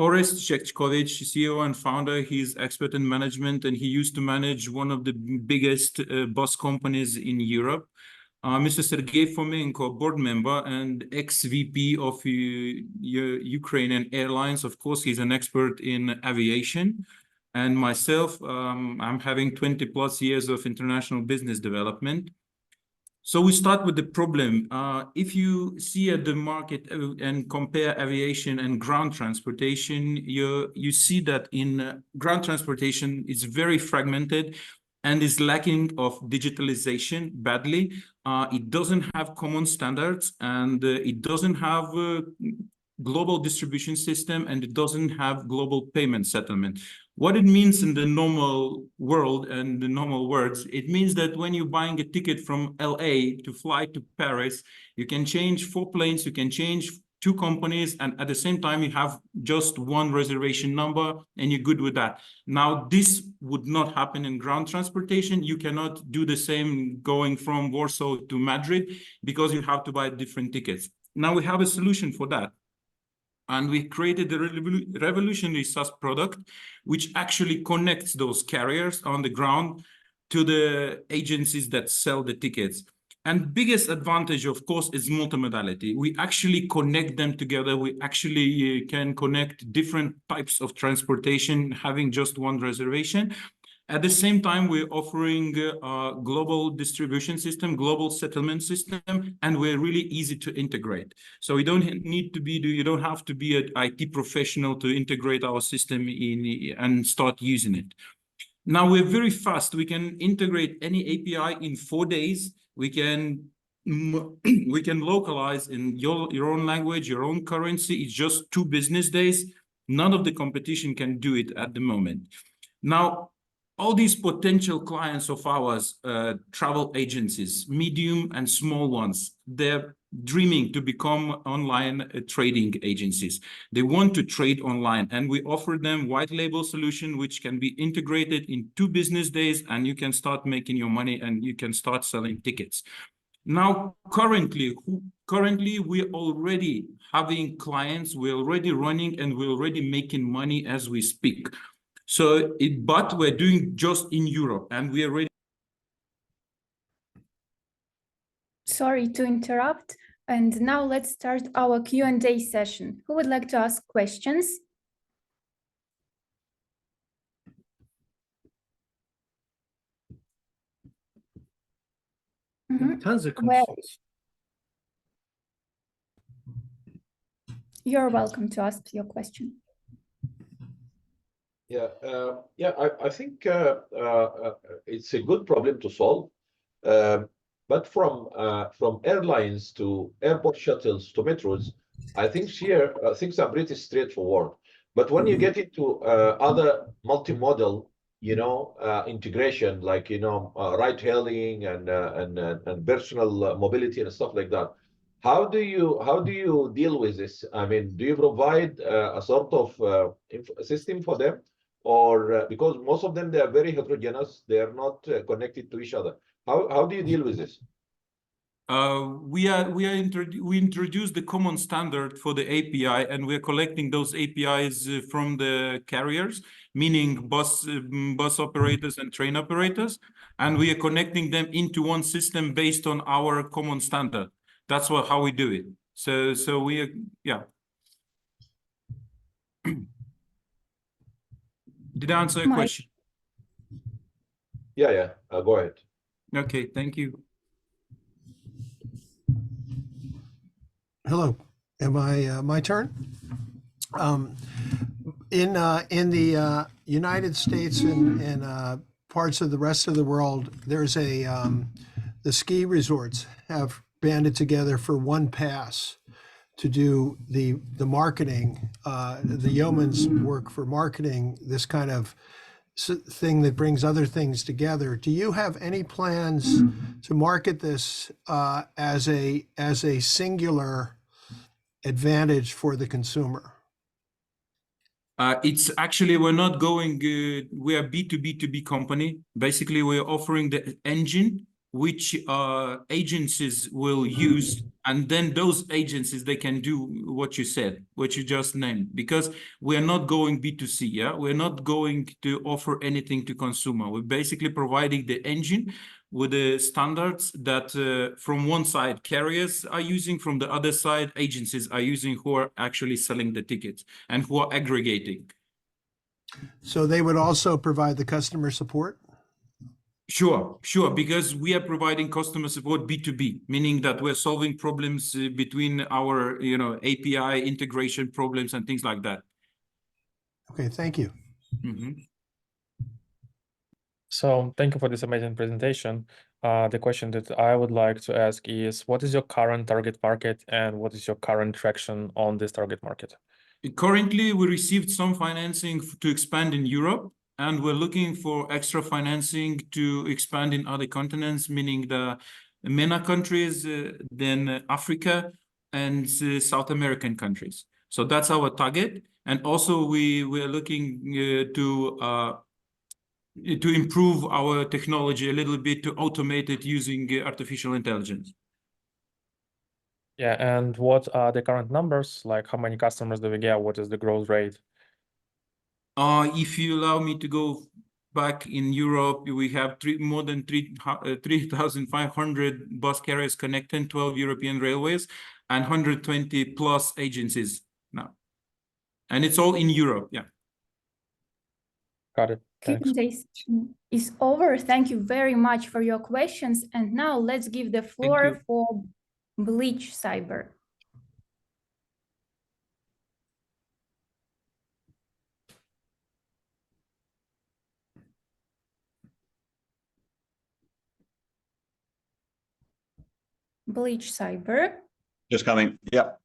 Orest Shechkovich, CEO and founder, he's expert in management, and he used to manage one of the biggest bus companies in Europe. Mr. Sergey Fomenko, board member and ex-VP of Ukrainian Airlines. Of course, he's an expert in aviation. And myself, I'm having 20 plus years of international business development. So we start with the problem. If you see at the market and compare aviation and ground transportation, you see that in ground transportation, it's very fragmented and is lacking of digitalization badly. It doesn't have common standards, and it doesn't have a global distribution system, and it doesn't have global payment settlement. What it means in the normal world and the normal words, it means that when you're buying a ticket from LA to fly to Paris, you can change 4 planes, you can change 2 companies, and at the same time, you have just 1 reservation number, and you're good with that. Now, this would not happen in ground transportation. You cannot do the same going from Warsaw to Madrid because you have to buy different tickets. Now, we have a solution for that. And we created a revolutionary SaaS product, which actually connects those carriers on the ground to the agencies that sell the tickets. And biggest advantage, of course, is multimodality. We actually connect them together. We actually can connect different types of transportation, having just one reservation. At the same time, we're offering a global distribution system, global settlement system, and we're really easy to integrate. So you don't have to be an IT professional to integrate our system and start using it. Now we're very fast. We can integrate any API in 4 days. We can localize in your own language, your own currency. It's just 2 business days. None of the competition can do it at the moment. Now, all these potential clients of ours, travel agencies, medium and small ones, they're dreaming to become online trading agencies. They want to trade online, and we offer them white label solution, which can be integrated in 2 business days, and you can start making your money and you can start selling tickets. Now, currently we're already having clients, we're already running, and we're already making money as we speak. So, but we're doing just in Europe, and we are ready. Sorry to interrupt. And now let's start our Q&A session. Who would like to ask questions? Tons of questions. You're welcome to ask your question. Yeah, I think it's a good problem to solve. But from airlines to airport shuttles to metros, I think here things are pretty straightforward. But when you get into other multimodal, integration, like ride hailing and personal mobility and stuff like that, how do you deal with this? I mean, do you provide a sort of system for them? Or because most of them, they are very heterogeneous, they are not connected to each other. How do you deal with this? We introduced the common standard for the API, and we're collecting those APIs from the carriers, meaning bus operators and train operators, and we are connecting them into one system based on our common standard. That's how we do it. So we are, yeah. Did I answer your question? Yeah. Go ahead. Okay, thank you. Hello, am I my turn? In the United States and parts of the rest of the world, there's the ski resorts have banded together for one pass to do the marketing. The yeoman's work for marketing this kind of thing that brings other things together. Do you have any plans to market this as a singular advantage for the consumer? It's actually, we're not going, we are B2B2B company. Basically, we're offering the engine which agencies will use, and then those agencies, they can do what you said, what you just named, because we're not going B2C, yeah? We're not going to offer anything to consumer. We're basically providing the engine with the standards that from one side carriers are using, from the other side agencies are using, who are actually selling the tickets and who are aggregating. So they would also provide the customer support? Sure, because we are providing customer support B2B, meaning that we're solving problems between our, API integration problems and things like that. Okay, thank you. So thank you for this amazing presentation. The question that I would like to ask is, what is your current target market and what is your current traction on this target market? Currently, we received some financing to expand in Europe, and we're looking for extra financing to expand in other continents, meaning the MENA countries, then Africa and South American countries. So that's our target. And also we're looking to improve our technology a little bit, to automate it using artificial intelligence. Yeah, and what are the current numbers? Like, how many customers do we get? What is the growth rate? If you allow me to go back in Europe, we have more than 3,500 bus carriers connecting 12 European railways and 120 plus agencies now. And it's all in Europe, yeah. Got it. Thanks. Q&A session is over. Thank you very much for your questions. And now let's give the floor for Bleach Cyber. Bleach Cyber. Just coming. Yep.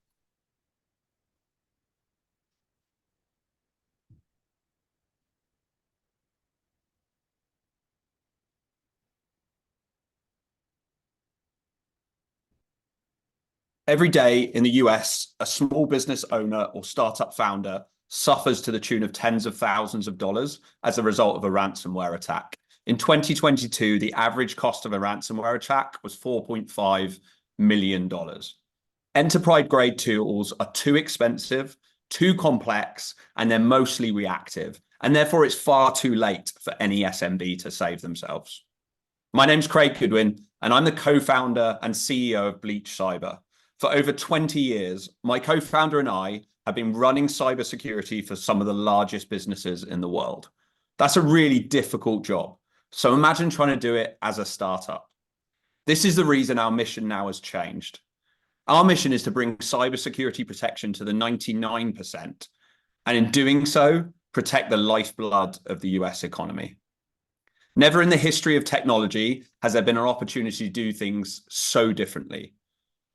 Every day in the US, a small business owner or startup founder suffers to the tune of tens of thousands of dollars as a result of a ransomware attack. In 2022, the average cost of a ransomware attack was $4.5 million. Enterprise-grade tools are too expensive, too complex, and they're mostly reactive. And therefore, it's far too late for any SMB to save themselves. My name's Craig Goodwin, and I'm the co-founder and CEO of Bleach Cyber. For over 20 years, my co-founder and I have been running cybersecurity for some of the largest businesses in the world. That's a really difficult job. So imagine trying to do it as a startup. This is the reason our mission now has changed. Our mission is to bring cybersecurity protection to the 99%, and in doing so, protect the lifeblood of the US economy. Never in the history of technology has there been an opportunity to do things so differently.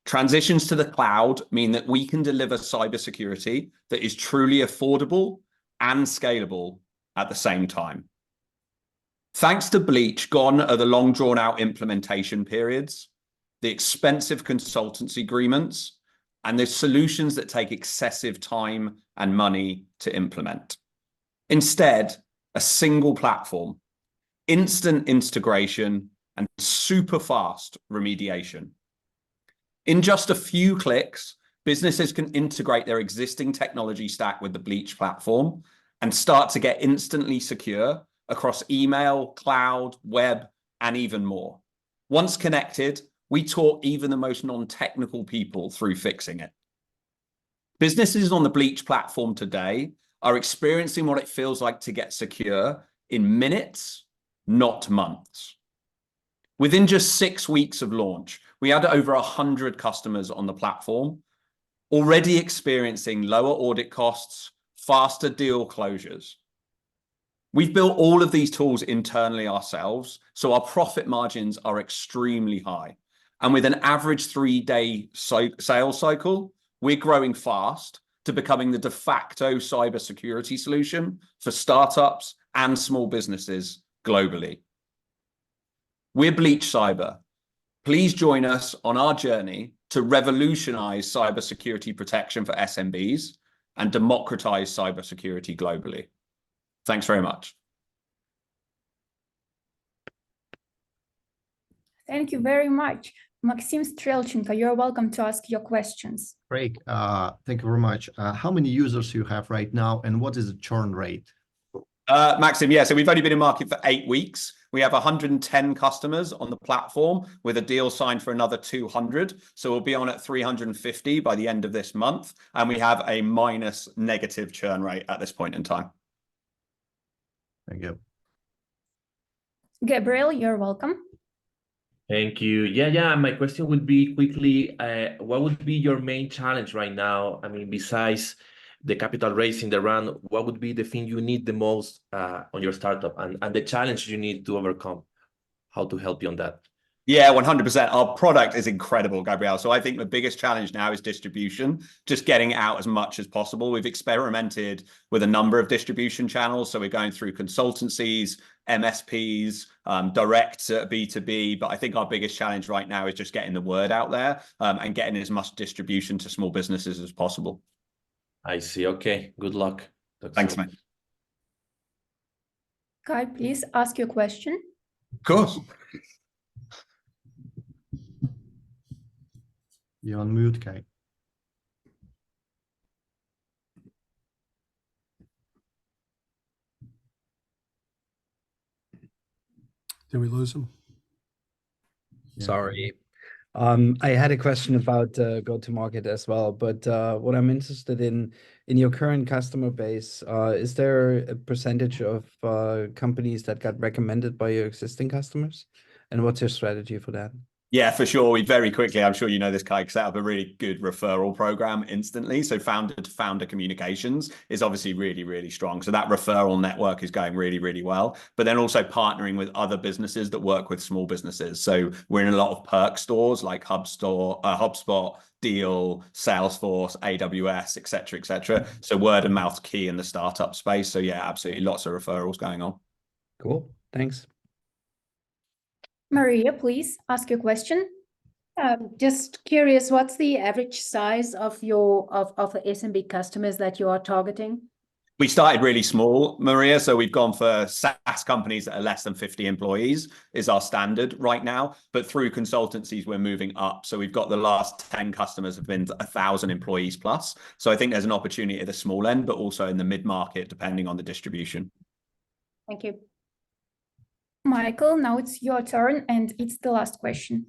Transitions to the cloud mean that we can deliver cybersecurity that is truly affordable and scalable at the same time. Thanks to Bleach, gone are the long drawn-out implementation periods, the expensive consultancy agreements, and the solutions that take excessive time and money to implement. Instead, a single platform, instant integration, and super fast remediation. In just a few clicks, businesses can integrate their existing technology stack with the Bleach platform and start to get instantly secure across email, cloud, web, and even more. Once connected, we talk even the most non-technical people through fixing it. Businesses on the Bleach platform today are experiencing what it feels like to get secure in minutes, not months. Within just 6 weeks of launch, we had over 100 customers on the platform, already experiencing lower audit costs, faster deal closures. We've built all of these tools internally ourselves, so our profit margins are extremely high. And with an average 3-day sales cycle, we're growing fast to becoming the de facto cybersecurity solution for startups and small businesses globally. We're Bleach Cyber. Please join us on our journey to revolutionize cybersecurity protection for SMBs and democratize cybersecurity globally. Thanks very much. Thank you very much. Maxim Strelchenko, you're welcome to ask your questions. Craig, thank you very much. How many users you have right now, and what is the churn rate? Maxim, yeah, so we've only been in market for 8 weeks. We have 110 customers on the platform with a deal signed for another 200. So we'll be on at 350 by the end of this month. And we have a negative churn rate at this point in time. Thank you. Gabriel, you're welcome. Thank you. Yeah. My question would be quickly, what would be your main challenge right now? I mean, besides the capital raising the round, what would be the thing you need the most on your startup and the challenge you need to overcome? How to help you on that? Yeah, 100%. Our product is incredible, Gabriel. So I think the biggest challenge now is distribution, just getting out as much as possible. We've experimented with a number of distribution channels. So we're going through consultancies, MSPs, direct B2B. But I think our biggest challenge right now is just getting the word out there and getting as much distribution to small businesses as possible. I see. Okay. Good luck. Thanks, mate. Kai, please ask your question. Of course. You're on mute, Kai. Did we lose him? Sorry. I had a question about go-to-market as well, but what I'm interested in your current customer base, is there a percentage of companies that got recommended by your existing customers? And what's your strategy for that? Yeah, for sure. We very quickly, I'm sure you know this, Kai, set up a really good referral program instantly. So founder to founder communications is obviously really, really strong. So that referral network is going really, really well. But then also partnering with other businesses that work with small businesses. So we're in a lot of perk stores like HubSpot, Deal, Salesforce, AWS, et cetera, et cetera. So word of mouth key in the startup space. So yeah, absolutely lots of referrals going on. Cool. Thanks. Maria, please ask your question. Just curious, what's the average size of your of the SMB customers that you are targeting? We started really small, Maria. So we've gone for SaaS companies that are less than 50 employees is our standard right now. But through consultancies, we're moving up. So we've got the last 10 customers have been 1,000 employees plus. So I think there's an opportunity at the small end, but also in the mid-market, depending on the distribution. Thank you. Michael, now it's your turn, and it's the last question.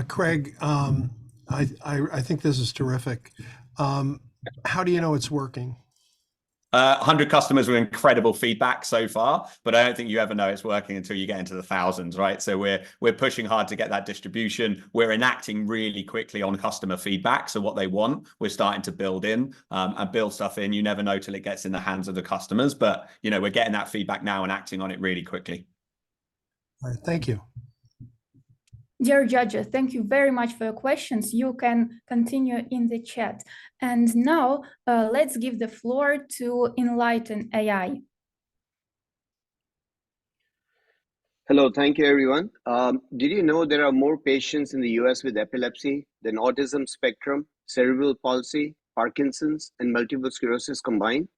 Craig, I think this is terrific. How do you know it's working? 100 customers with incredible feedback so far, but I don't think you ever know it's working until you get into the thousands, right? So we're pushing hard to get that distribution. We're enacting really quickly on customer feedback. So what they want, we're starting to build in and build stuff in. You never know till it gets in the hands of the customers, but you know, we're getting that feedback now and acting on it really quickly. All right, thank you. Dear judges, thank you very much for your questions. You can continue in the chat. And now let's give the floor to Enlighten AI. Hello, thank you, everyone. Did you know there are more patients in the US with epilepsy than autism spectrum, cerebral palsy, Parkinson's, and multiple sclerosis combined?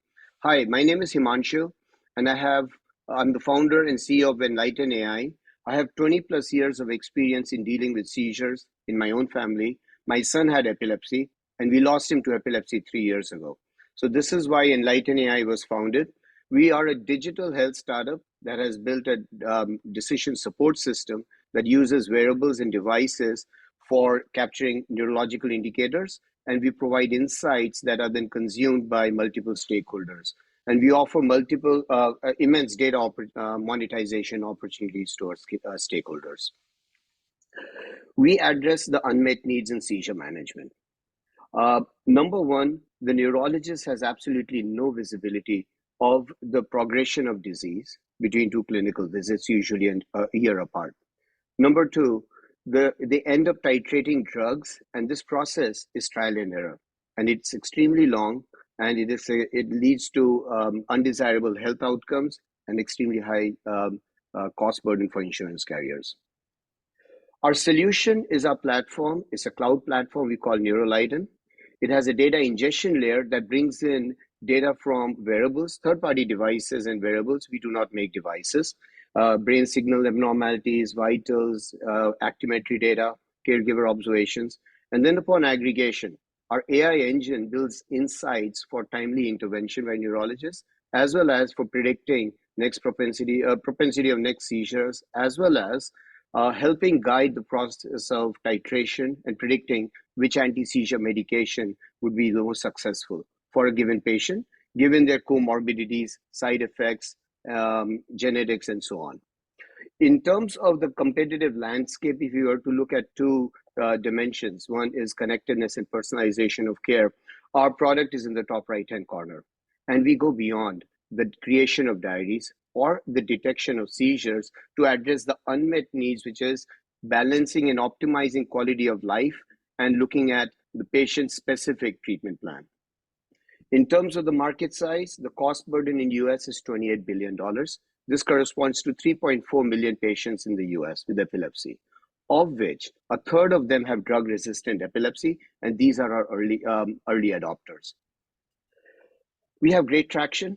Hi, my name is Himanshu, and I'm the founder and CEO of Enlighten AI. I have 20 plus years of experience in dealing with seizures in my own family. My son had epilepsy, and we lost him to epilepsy 3 years ago. So this is why Enlighten AI was founded. We are a digital health startup that has built a decision support system that uses wearables and devices for capturing neurological indicators, and we provide insights that are then consumed by multiple stakeholders. And we offer multiple immense data monetization opportunities to our stakeholders. We address the unmet needs in seizure management. Number one, the neurologist has absolutely no visibility of the progression of disease between two clinical visits, usually a year apart. Number two, they end up titrating drugs, and this process is trial and error, and it's extremely long, and it leads to undesirable health outcomes and extremely high cost burden for insurance carriers. Our solution is our platform. It's a cloud platform we call Neurolighten. It has a data ingestion layer that brings in data from wearables, third-party devices and wearables. We do not make devices. Brain signal abnormalities, vitals, actimetry data, caregiver observations. And then upon aggregation, our AI engine builds insights for timely intervention by neurologists, as well as for predicting next propensity of next seizures, as well as helping guide the process of titration and predicting which anti-seizure medication would be the most successful for a given patient, given their comorbidities, side effects, genetics, and so on. In terms of the competitive landscape, if you were to look at two dimensions, one is connectedness and personalization of care. Our product is in the top right-hand corner, and we go beyond the creation of diaries or the detection of seizures to address the unmet needs, which is balancing and optimizing quality of life and looking at the patient-specific treatment plan. In terms of the market size, the cost burden in US is $28 billion. This corresponds to 3.4 million patients in the US with epilepsy, of which a third of them have drug-resistant epilepsy, and these are our early adopters. We have great traction.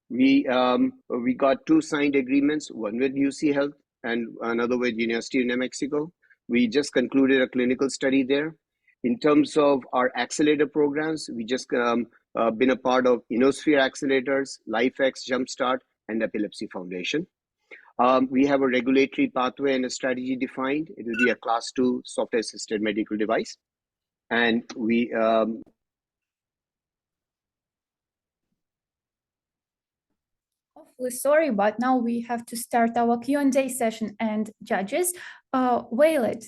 We got 2 signed agreements, one with UC Health and another with University of New Mexico. We just concluded a clinical study there. In terms of our accelerator programs, we just been a part of InnoSphere Accelerators, LifeX Jumpstart, and Epilepsy Foundation. We have a regulatory pathway and a strategy defined. It will be a Class 2 software-assisted medical device. And we Awfully sorry, but now we have to start our Q&A session. And judges, Waylett,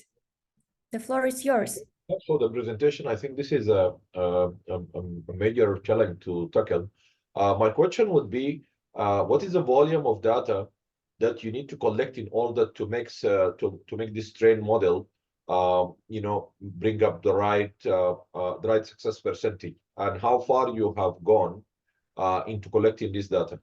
the floor is yours. For the presentation, I think this is a major challenge to tackle. My question would be, what is the volume of data that you need to collect in order to make this train model, bring up the right success percentage, and how far you have gone into collecting this data?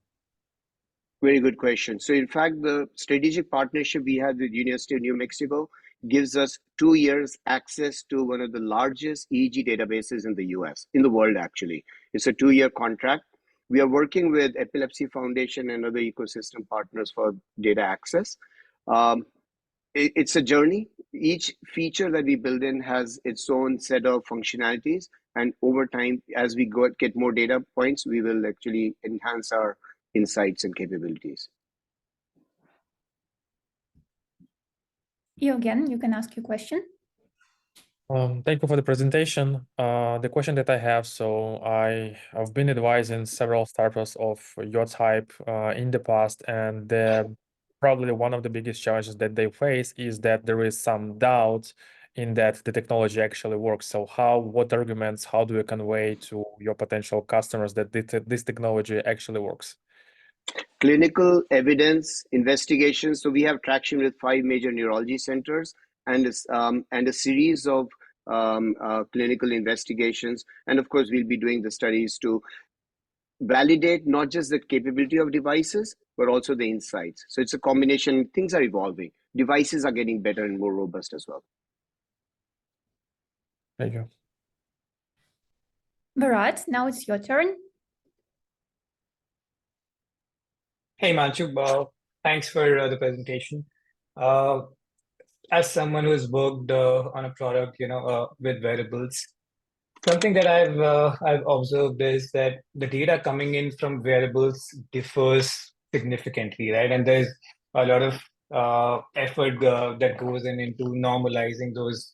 Very good question. So in fact, the strategic partnership we have with University of New Mexico gives us 2 years access to one of the largest EEG databases in the US, in the world actually. It's a 2-year contract. We are working with Epilepsy Foundation and other ecosystem partners for data access. It's a journey. Each feature that we build in has its own set of functionalities. And over time, as we get more data points, we will actually enhance our insights and capabilities. Eugen, you can ask your question. Thank you for the presentation. The question that I have, so I've been advising several startups of your type in the past, and probably one of the biggest challenges that they face is that there is some doubt in that the technology actually works. So what arguments, how do you convey to your potential customers that this technology actually works? Clinical evidence investigations. So we have traction with 5 major neurology centers and a series of clinical investigations. And of course, we'll be doing the studies to validate not just the capability of devices, but also the insights. So it's a combination. Things are evolving. Devices are getting better and more robust as well. Thank you. Bharat, now it's your turn. Hey, Manchu, thanks for the presentation. As someone who has worked on a product, with wearables, something that I've observed is that the data coming in from wearables differs significantly, right? And there's a lot of effort that goes into normalizing those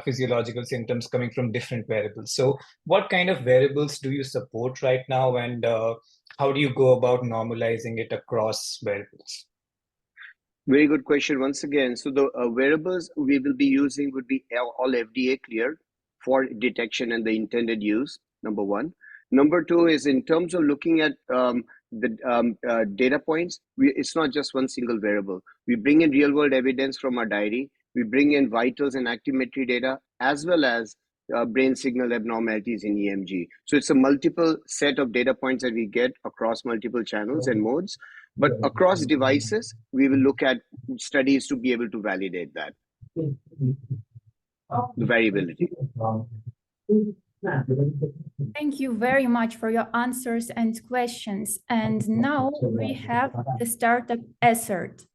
physiological symptoms coming from different wearables. So, what kind of wearables do you support right now, and how do you go about normalizing it across wearables? Very good question once again. So the wearables we will be using would be all FDA cleared for detection and the intended use, number one. Number two is in terms of looking at the data points, it's not just one single wearable. We bring in real world evidence from our diary. We bring in vitals and actimetry data, as well as brain signal abnormalities in EMG. So it's a multiple set of data points that we get across multiple channels and modes. But across devices, we will look at studies to be able to validate that, the variability. Thank you very much for your answers and questions. And now we have the startup Assert.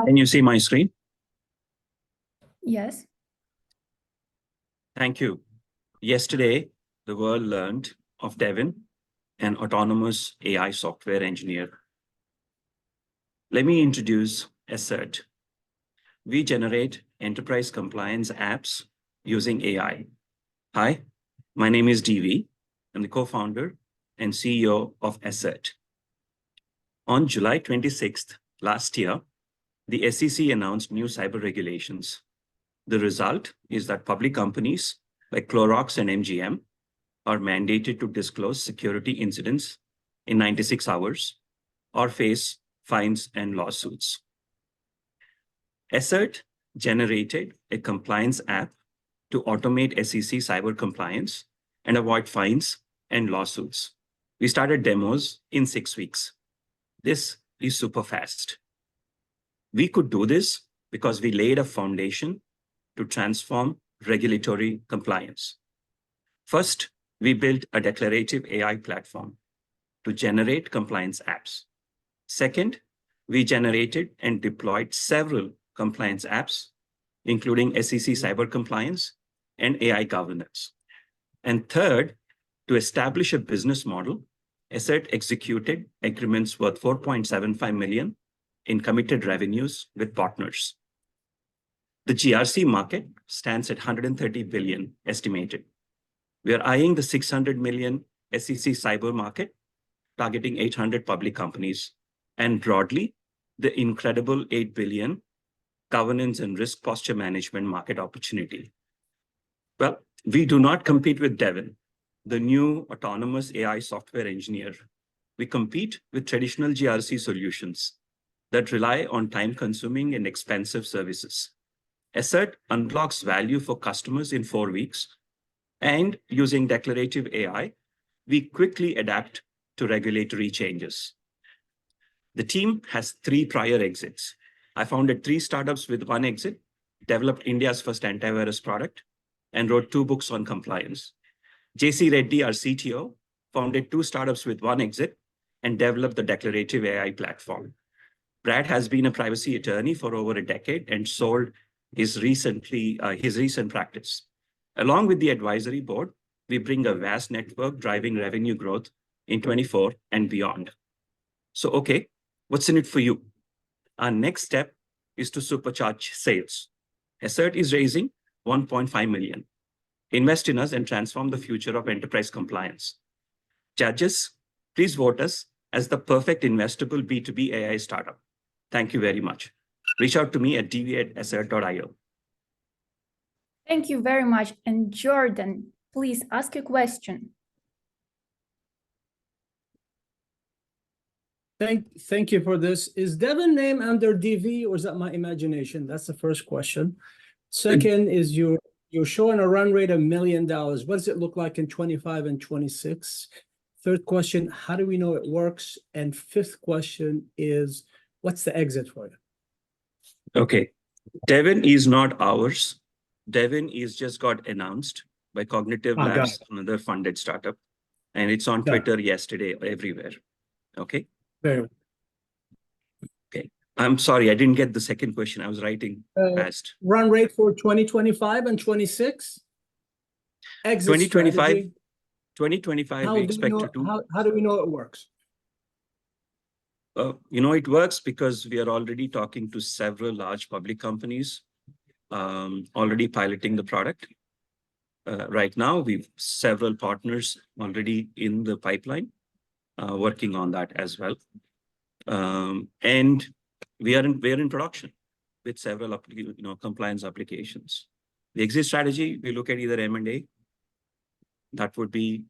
Can you see my screen? Yes. Thank you. Yesterday, the world learned of Devin, an autonomous AI software engineer. Let me introduce Assert. We generate enterprise compliance apps using AI. Hi, my name is DV. I'm the co-founder and CEO of Assert. On July 26th last year, the SEC announced new cyber regulations. The result is that public companies like Clorox and MGM are mandated to disclose security incidents in 96 hours or face fines and lawsuits. Assert generated a compliance app to automate SEC cyber compliance and avoid fines and lawsuits. We started demos in 6 weeks. This is super fast. We could do this because we laid a foundation to transform regulatory compliance. First, we built a declarative AI platform to generate compliance apps. Second, we generated and deployed several compliance apps, including SEC cyber compliance and AI governance. And third, to establish a business model, Asset executed agreements worth $4.75 million in committed revenues with partners. The GRC market stands at $130 billion estimated. We are eyeing the $600 million SEC cyber market, targeting 800 public companies, and broadly, the incredible $8 billion governance and risk posture management market opportunity. Well, we do not compete with Devin, the new autonomous AI software engineer. We compete with traditional GRC solutions that rely on time-consuming and expensive services. Asset unlocks value for customers in 4 weeks, and using declarative AI, we quickly adapt to regulatory changes. The team has 3 prior exits. I founded 3 startups with 1 exit, developed India's first antivirus product, and wrote 2 books on compliance. JC Reddy, our CTO, founded 2 startups with 1 exit and developed the declarative AI platform. Brad has been a privacy attorney for over a decade and sold his recent practice. Along with the advisory board, we bring a vast network driving revenue growth in 24 and beyond. So, okay, what's in it for you? Our next step is to supercharge sales. Asset is raising $1.5 million. Invest in us and transform the future of enterprise compliance. Judges, please vote us as the perfect investable B2B AI startup. Thank you very much. Reach out to me at dv@asset.io. Thank you very much. And Jordan, please ask a question. Thank you for this. Is Devin name under DV, or is that my imagination? That's the first question. Second is you're showing a run rate of $1 million. What does it look like in 25 and 26? Third question, how do we know it works? And fifth question is, what's the exit for you? Okay, Devin is not ours. Devin is just got announced by Cognitive Labs, another funded startup, and it's on Twitter yesterday, everywhere. Okay. Very well. Okay. I'm sorry, I didn't get the second question. I was writing fast. Run rate for 2025 and 26? Exit 2025, strategy. 2025, How we do expect to do. how do we know it works? It works because we are already talking to several large public companies, already piloting the product. Right now, we've several partners already in the pipeline, working on that as well. And we are in production with several compliance applications. The exit strategy, we look at either M&A. That would be,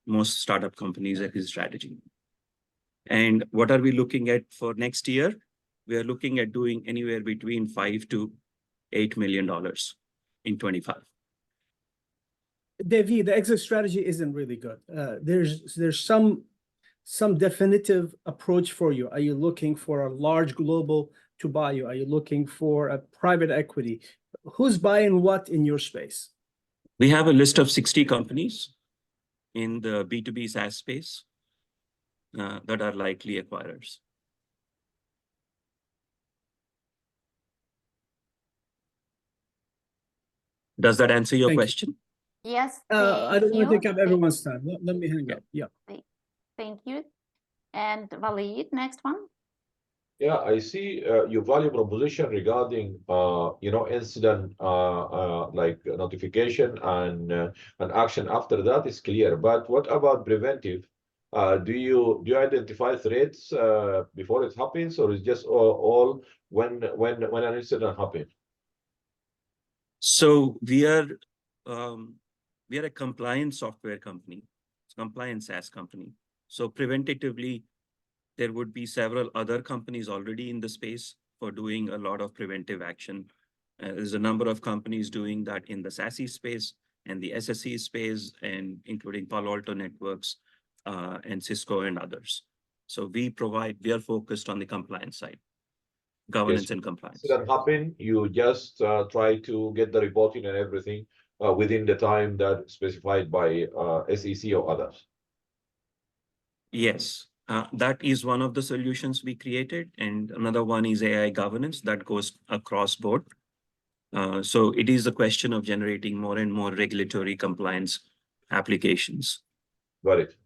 most startup companies' exit strategy. And what are we looking at for next year? We are looking at doing anywhere between $5 to $8 million in 25. Devi, the exit strategy isn't really good. There's some definitive approach for you. Are you looking for a large global to buy you? Are you looking for a private equity? Who's buying what in your space? We have a list of 60 companies in the B2B SaaS space that are likely acquirers. Does that answer your question? Yes. I don't want to take up everyone's time. Let me hang up. Yeah. Thank you. And Walid, next one. Yeah, I see your value proposition regarding incident like notification and action after that is clear. But what about preventive? Do you identify threats before it happens, or is just all when an incident happens? So we are a compliance software company, compliance SaaS company. So preventatively, there would be several other companies already in the space for doing a lot of preventive action. There's a number of companies doing that in the SASE space and the SSE space, and including Palo Alto Networks and Cisco and others. So we are focused on the compliance side, governance and compliance. That happen, you just try to get the reporting and everything within the time that specified by SEC or others. Yes. That is one of the solutions we created. And another one is AI governance that goes across board. So it is a question of generating more and more regulatory compliance applications. Got it.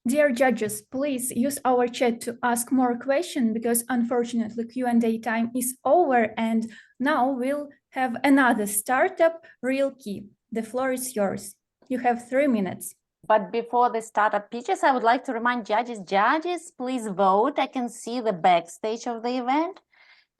Dear judges, please use our chat to ask more questions because unfortunately Q&A time is over and now we'll have another startup, Real Key. The floor is yours. You have 3 minutes. But before the startup pitches, I would like to remind judges, please vote. I can see the backstage of the event.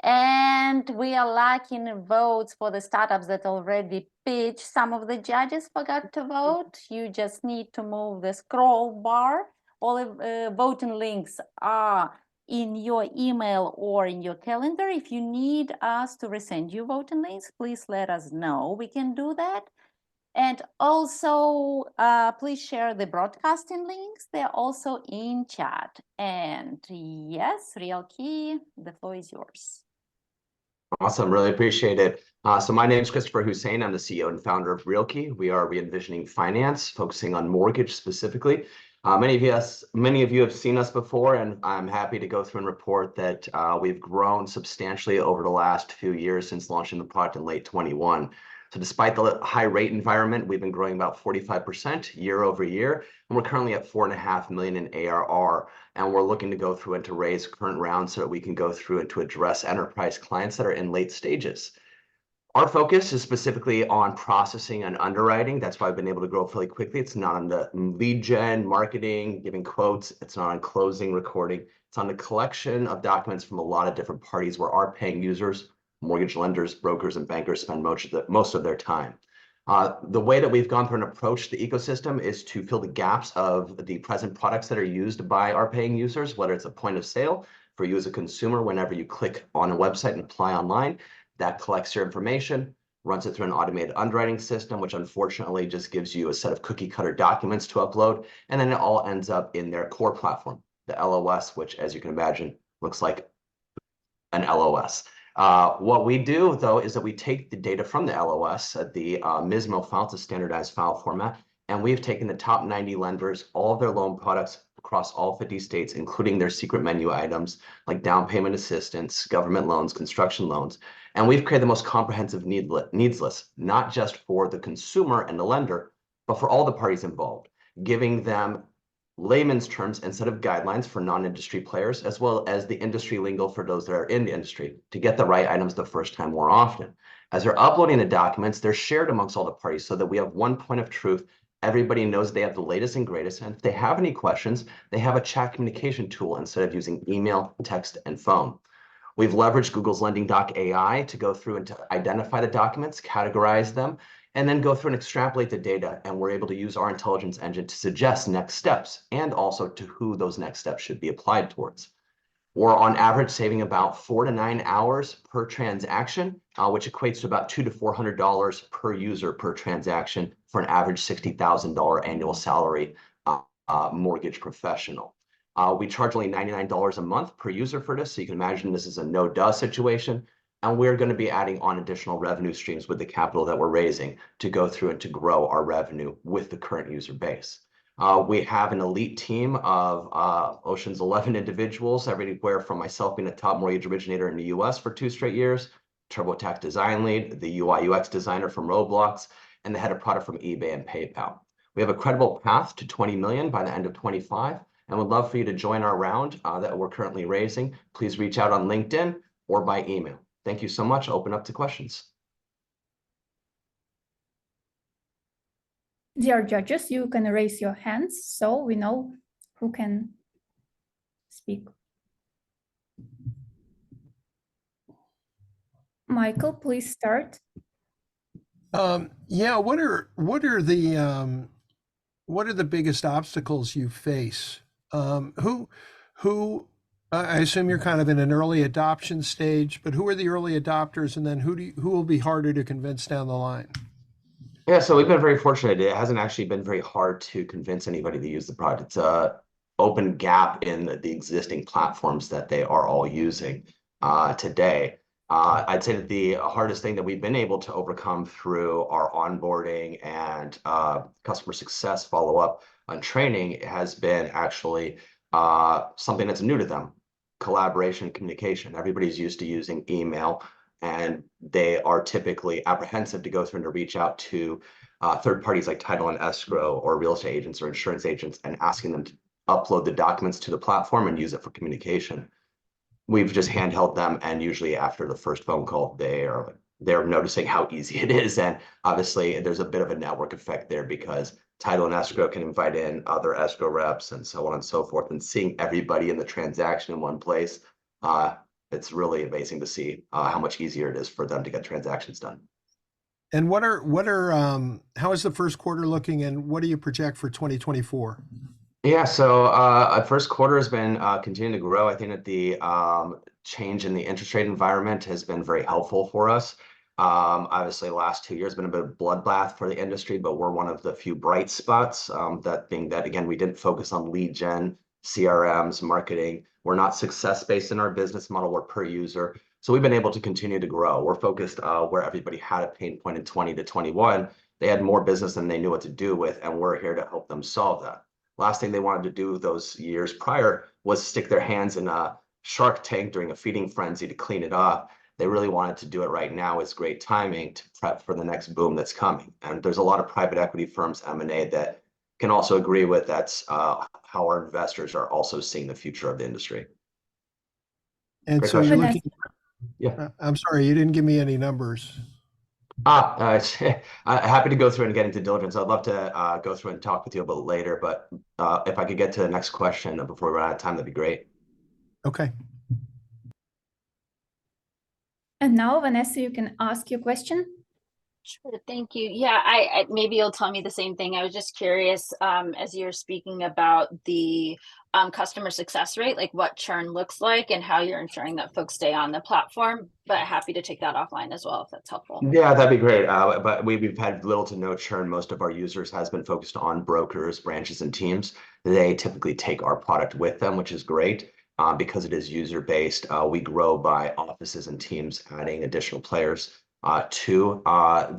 And we are lacking votes for the startups that already pitched. Some of the judges forgot to vote. You just need to move the scroll bar. All the voting links are in your email or in your calendar. If you need us to resend you voting links, please let us know. We can do that. And also, please share the broadcasting links. They're also in chat. And yes, Real Key, the floor is yours. Awesome, really appreciate it. So my name is Christopher Hussain. I'm the CEO and founder of RealKey. We are re-envisioning finance, focusing on mortgage specifically. Many of you have seen us before, and I'm happy to go through and report that we've grown substantially over the last few years since launching the product in late 21. So despite the high rate environment, we've been growing about 45% year over year, and we're currently at 4.5 million in ARR. And we're looking to go through and to raise current rounds so that we can go through and to address enterprise clients that are in late stages. Our focus is specifically on processing and underwriting. That's why I've been able to grow fairly quickly. It's not on the lead gen, marketing, giving quotes. It's not on closing, recording. It's on the collection of documents from a lot of different parties where our paying users, mortgage lenders, brokers, and bankers spend most of their time. The way that we've gone through and approached the ecosystem is to fill the gaps of the present products that are used by our paying users, whether it's a point of sale for you as a consumer. Whenever you click on a website and apply online, that collects your information, runs it through an automated underwriting system, which unfortunately just gives you a set of cookie cutter documents to upload. And then it all ends up in their core platform, the LOS, which, as you can imagine, looks like an LOS. What we do, though, is that we take the data from the LOS, the MISMO file, it's a standardized file format, and we've taken the top 90 lenders, all of their loan products across all 50 states, including their secret menu items like down payment assistance, government loans, construction loans, and we've created the most comprehensive needs list, not just for the consumer and the lender, but for all the parties involved, giving them layman's terms instead of guidelines for non-industry players, as well as the industry lingo for those that are in the industry to get the right items the first time more often. As they're uploading the documents, they're shared amongst all the parties so that we have one point of truth. Everybody knows they have the latest and greatest. And if they have any questions, they have a chat communication tool instead of using email, text, and phone. We've leveraged Google's Lending Doc AI to go through and to identify the documents, categorize them, and then go through and extrapolate the data. And we're able to use our intelligence engine to suggest next steps and also to who those next steps should be applied towards. We're on average saving about 4 to 9 hours per transaction, which equates to about $200 to $400 per user per transaction for an average $60,000 annual salary mortgage professional. We charge only $99 a month per user for this, so you can imagine this is a no-duh situation. And we're going to be adding on additional revenue streams with the capital that we're raising to go through and to grow our revenue with the current user base. We have an elite team of Ocean's 11 individuals, everywhere from myself being a top mortgage originator in the US for 2 straight years, TurboTax design lead, the UI UX designer from Roblox, and the head of product from eBay and PayPal. We have a credible path to 20 million by the end of 25, and would love for you to join our round that we're currently raising. Please reach out on LinkedIn or by email. Thank you so much. Open up to questions. Dear judges, you can raise your hands so we know who can speak. Michael, please start. Yeah, what are the biggest obstacles you face? I assume you're kind of in an early adoption stage, but who are the early adopters, and then who will be harder to convince down the line? Yeah, so we've been very fortunate. It hasn't actually been very hard to convince anybody to use the product. It's an open gap in the existing platforms that they are all using today. I'd say that the hardest thing that we've been able to overcome through our onboarding and customer success follow-up on training has been actually something that's new to them: collaboration, communication. Everybody's used to using email, and they are typically apprehensive to go through and to reach out to third parties like title and escrow or real estate agents or insurance agents and asking them to upload the documents to the platform and use it for communication. We've just handheld them, and usually after the first phone call, they're noticing how easy it is. And obviously there's a bit of a network effect there, because title and escrow can invite in other escrow reps and so on and so forth. And seeing everybody in the transaction in one place, it's really amazing to see how much easier it is for them to get transactions done. And how is the first quarter looking, and what do you project for 2024? Yeah, so first quarter has been continuing to grow. I think that the change in the interest rate environment has been very helpful for us. Obviously, the last 2 years have been a bit of a bloodbath for the industry, but we're one of the few bright spots. That being that, again, we didn't focus on lead gen, CRMs, marketing. We're not success-based in our business model. We're per user. So we've been able to continue to grow. We're focused where everybody had a pain point in 20 to 21. They had more business than they knew what to do with, and we're here to help them solve that. Last thing they wanted to do those years prior was stick their hands in a Shark Tank during a feeding frenzy to clean it up. They really wanted to do it right now. It's great timing to prep for the next boom that's coming. And there's a lot of private equity firms, M&A, that can also agree with that's how our investors are also seeing the future of the industry. And Great so you're question. looking, Yeah. I'm sorry, you didn't give me any numbers. Happy to go through and get into diligence. I'd love to go through and talk with you a bit later, but if I could get to the next question before we run out of time, that'd be great. Okay. And now, Vanessa, you can ask your question. Sure, thank you. Yeah, I maybe you'll tell me the same thing. I was just curious, as you're speaking about the customer success rate, like what churn looks like and how you're ensuring that folks stay on the platform, but happy to take that offline as well, if that's helpful. Yeah, that'd be great. But we've had little to no churn. Most of our users has been focused on brokers, branches, and teams. They typically take our product with them, which is great. Because it is user-based, we grow by offices and teams adding additional players to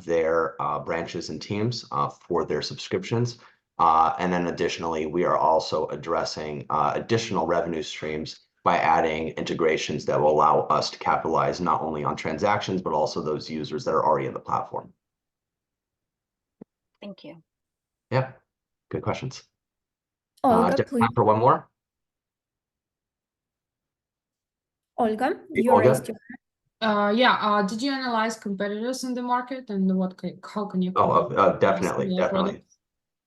their branches and teams for their subscriptions. And then additionally, we are also addressing additional revenue streams by adding integrations that will allow us to capitalize not only on transactions, but also those users that are already in the platform. Thank you. Yeah, good questions. Olga, please. Time for one more? Olga, you Olga? raised your hand. Did you analyze competitors in the market, and how can you Definitely.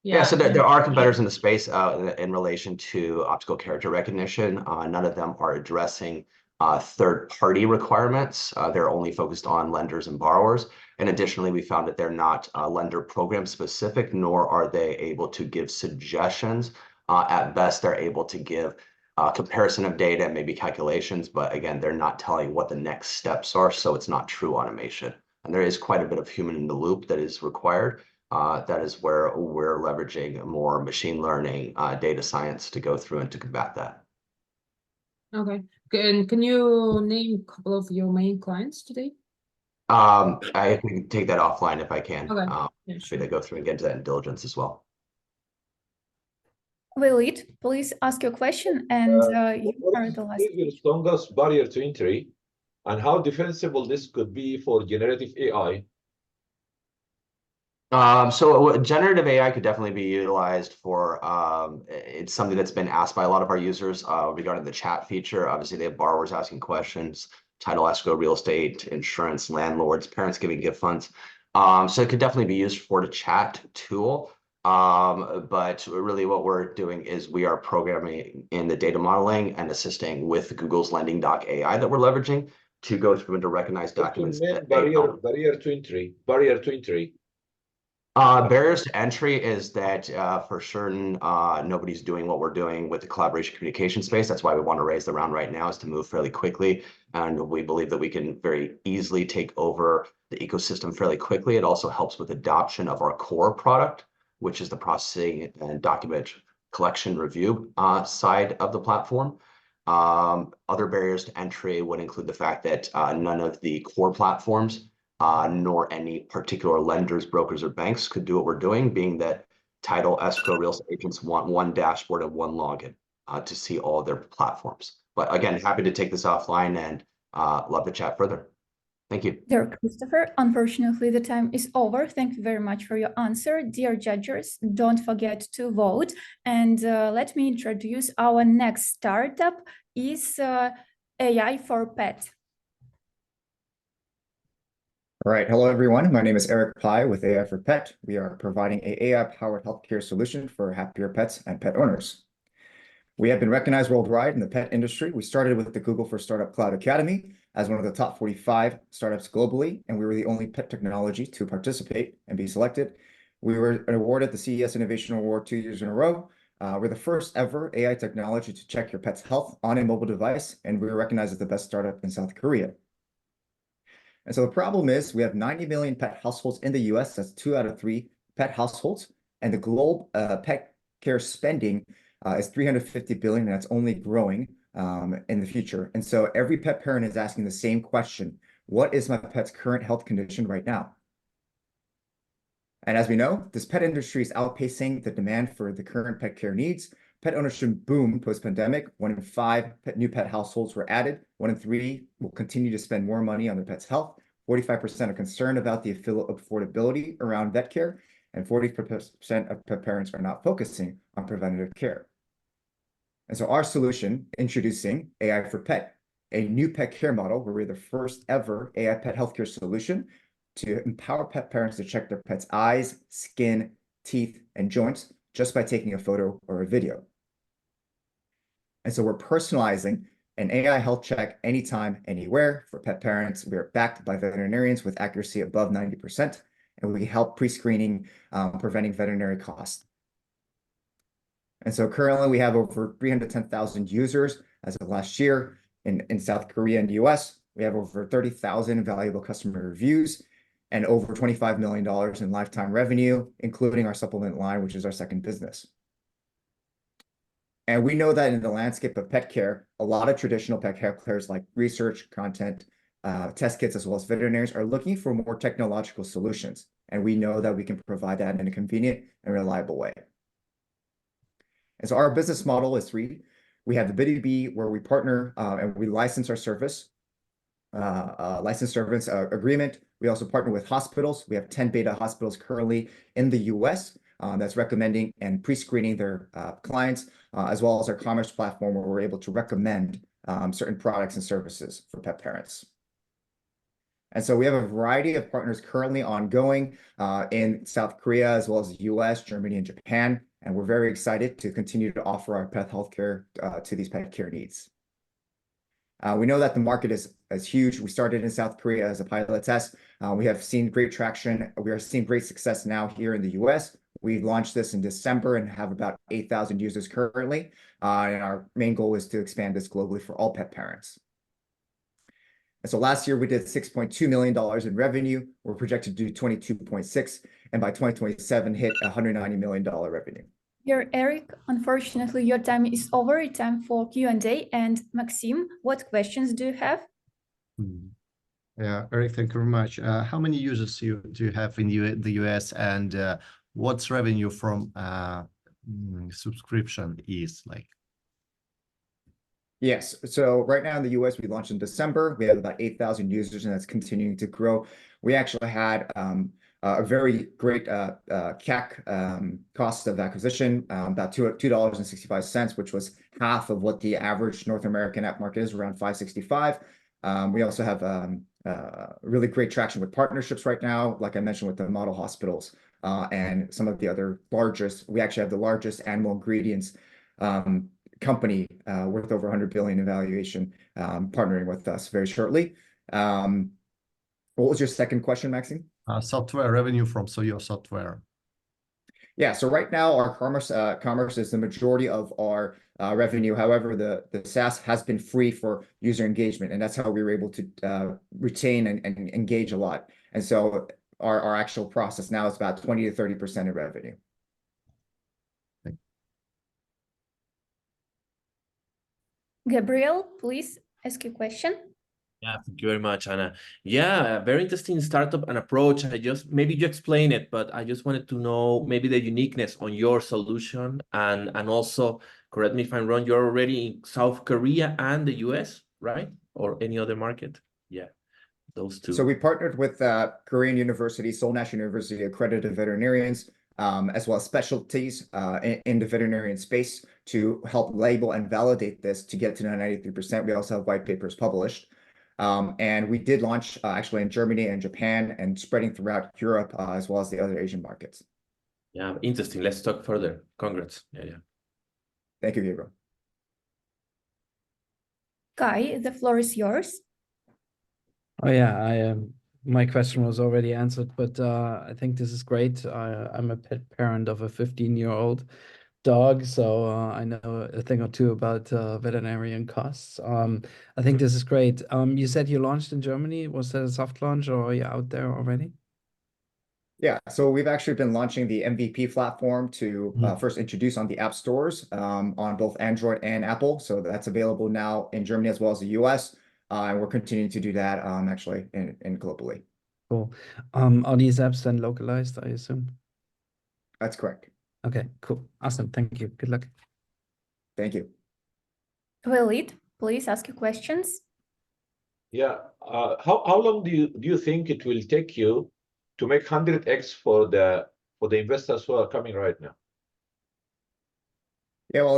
Yeah, So there are competitors in the space in relation to optical character recognition. None of them are addressing third-party requirements. They're only focused on lenders and borrowers. And additionally, we found that they're not lender program specific, nor are they able to give suggestions. At best, they're able to give comparison of data and maybe calculations, but again, they're not telling what the next steps are, so it's not true automation. And there is quite a bit of human in the loop that is required. That is where we're leveraging more machine learning, data science to go through and to combat that. Okay. And can you name a couple of your main clients today? I can take that offline if I can. Okay. Yeah, sure. To go through and get into that in diligence as well. Walid, please ask your question, and you are the last. Your strongest barrier to entry, and how defensible this could be for generative AI? So generative AI could definitely be utilized for, it's something that's been asked by a lot of our users regarding the chat feature. Obviously, they have borrowers asking questions, title, escrow, real estate, insurance, landlords, parents giving gift funds. So it could definitely be used for the chat tool. But really what we're doing is we are programming in the data modeling and assisting with Google's lending.ai that we're leveraging to go through and to recognize documents. Barrier to entry. Barriers to entry is that for certain, nobody's doing what we're doing with the collaboration communication space. That's why we want to raise the round right now, is to move fairly quickly. And we believe that we can very easily take over the ecosystem fairly quickly. It also helps with adoption of our core product, which is the processing and document collection review side of the platform. Other barriers to entry would include the fact that none of the core platforms, nor any particular lenders, brokers, or banks could do what we're doing, being that title, escrow, real estate agents want one dashboard and one login to see all their platforms. But again, happy to take this offline and love to chat further. Thank you. Dear Christopher, unfortunately, the time is over. Thank you very much for your answer. Dear judges, don't forget to vote. And let me introduce our next startup is AI for Pet. All right. Hello, everyone. My name is Eric Pai with AI for Pet. We are providing an AI-powered healthcare solution for happier pets and pet owners. We have been recognized worldwide in the pet industry. We started with the Google for Startup Cloud Academy as one of the top 45 startups globally, and we were the only pet technology to participate and be selected. We were awarded the CES Innovation Award 2 years in a row. We're the first ever AI technology to check your pet's health on a mobile device, and we were recognized as the best startup in South Korea. And so the problem is we have 90 million pet households in the US. That's 2 out of 3 pet households. And the global pet care spending is 350 billion, and that's only growing in the future. And so every pet parent is asking the same question: what is my pet's current health condition right now? And as we know, this pet industry is outpacing the demand for the current pet care needs. Pet ownership boomed post-pandemic. 1 in 5 new pet households were added. 1 in 3 will continue to spend more money on their pet's health. 45% are concerned about the affordability around vet care, and 40% of pet parents are not focusing on preventative care. And so our solution, introducing AI for Pet, a new pet care model where we're the first ever AI pet healthcare solution to empower pet parents to check their pet's eyes, skin, teeth, and joints just by taking a photo or a video. And so we're personalizing an AI health check anytime, anywhere for pet parents. We are backed by veterinarians with accuracy above 90%, and we help pre-screening, preventing veterinary costs. And so currently we have over 310,000 users as of last year in South Korea and the US. We have over 30,000 valuable customer reviews and over $25 million in lifetime revenue, including our supplement line, which is our second business. And we know that in the landscape of pet care, a lot of traditional pet care players like research, content, test kits, as well as veterinarians are looking for more technological solutions. And we know that we can provide that in a convenient and reliable way. And so our business model is 3. We have the B2B where we partner and we license our service, license service agreement. We also partner with hospitals. We have 10 beta hospitals currently in the US that's recommending and pre-screening their clients, as well as our commerce platform where we're able to recommend certain products and services for pet parents. And so we have a variety of partners currently ongoing in South Korea, as well as the US, Germany, and Japan. And we're very excited to continue to offer our pet healthcare to these pet care needs. We know that the market is huge. We started in South Korea as a pilot test. We have seen great traction. We are seeing great success now here in the US. We launched this in December and have about 8,000 users currently. And our main goal is to expand this globally for all pet parents. And so last year we did $6.2 million in revenue. We're projected to do 22.6, and by 2027 hit $190 million revenue. Dear Eric, unfortunately, your time is over. It's time for Q&A. And Maxim, what questions do you have? Yeah, Eric, thank you very much. How many users do you have in the US, and what's revenue from subscription is like? Yes. So right now in the US, we launched in December. We have about 8,000 users, and that's continuing to grow. We actually had a very great CAC cost of acquisition, about $2.65, which was half of what the average North American app market is, around $5.65. We also have really great traction with partnerships right now, like I mentioned, with the model hospitals and some of the other largest. We actually have the largest animal ingredients company worth over 100 billion in valuation partnering with us very shortly. What was your second question, Maxime? Software revenue from your software. Yeah, so right now our commerce is the majority of our revenue. However, the SaaS has been free for user engagement, and that's how we were able to retain and engage a lot. And so our actual process now is about 20 to 30% of revenue. Gabriel, please ask your question. Yeah, thank you very much, Anna. Yeah, very interesting startup and approach. Maybe you explain it, but I just wanted to know maybe the uniqueness on your solution, and also, correct me if I'm wrong, you're already in South Korea and the US, right? Or any other market? Yeah, those two. So we partnered with Korean University, Seoul National University accredited veterinarians, as well as specialties in the veterinarian space to help label and validate this to get to 93%. We also have white papers published. And we did launch actually in Germany and Japan and spreading throughout Europe as well as the other Asian markets. Yeah, interesting. Let's talk further. Congrats. Yeah. Thank you, Gabriel. Kai, the floor is yours. Oh yeah, my question was already answered, but I think this is great. I'm a pet parent of a 15-year-old dog, so I know a thing or two about veterinarian costs. I think this is great. You said you launched in Germany. Was that a soft launch, or are you out there already? Yeah, so we've actually been launching the MVP platform to first introduce on the app stores on both Android and Apple. So that's available now in Germany as well as the US. And we're continuing to do that actually in globally. Cool. Are these apps then localized, I assume? That's correct. Okay, cool. Awesome. Thank you. Good luck. Thank you. Walid, please ask your questions. Yeah. How long do you think it will take you to make 100x for the investors who are coming right now? Yeah, well,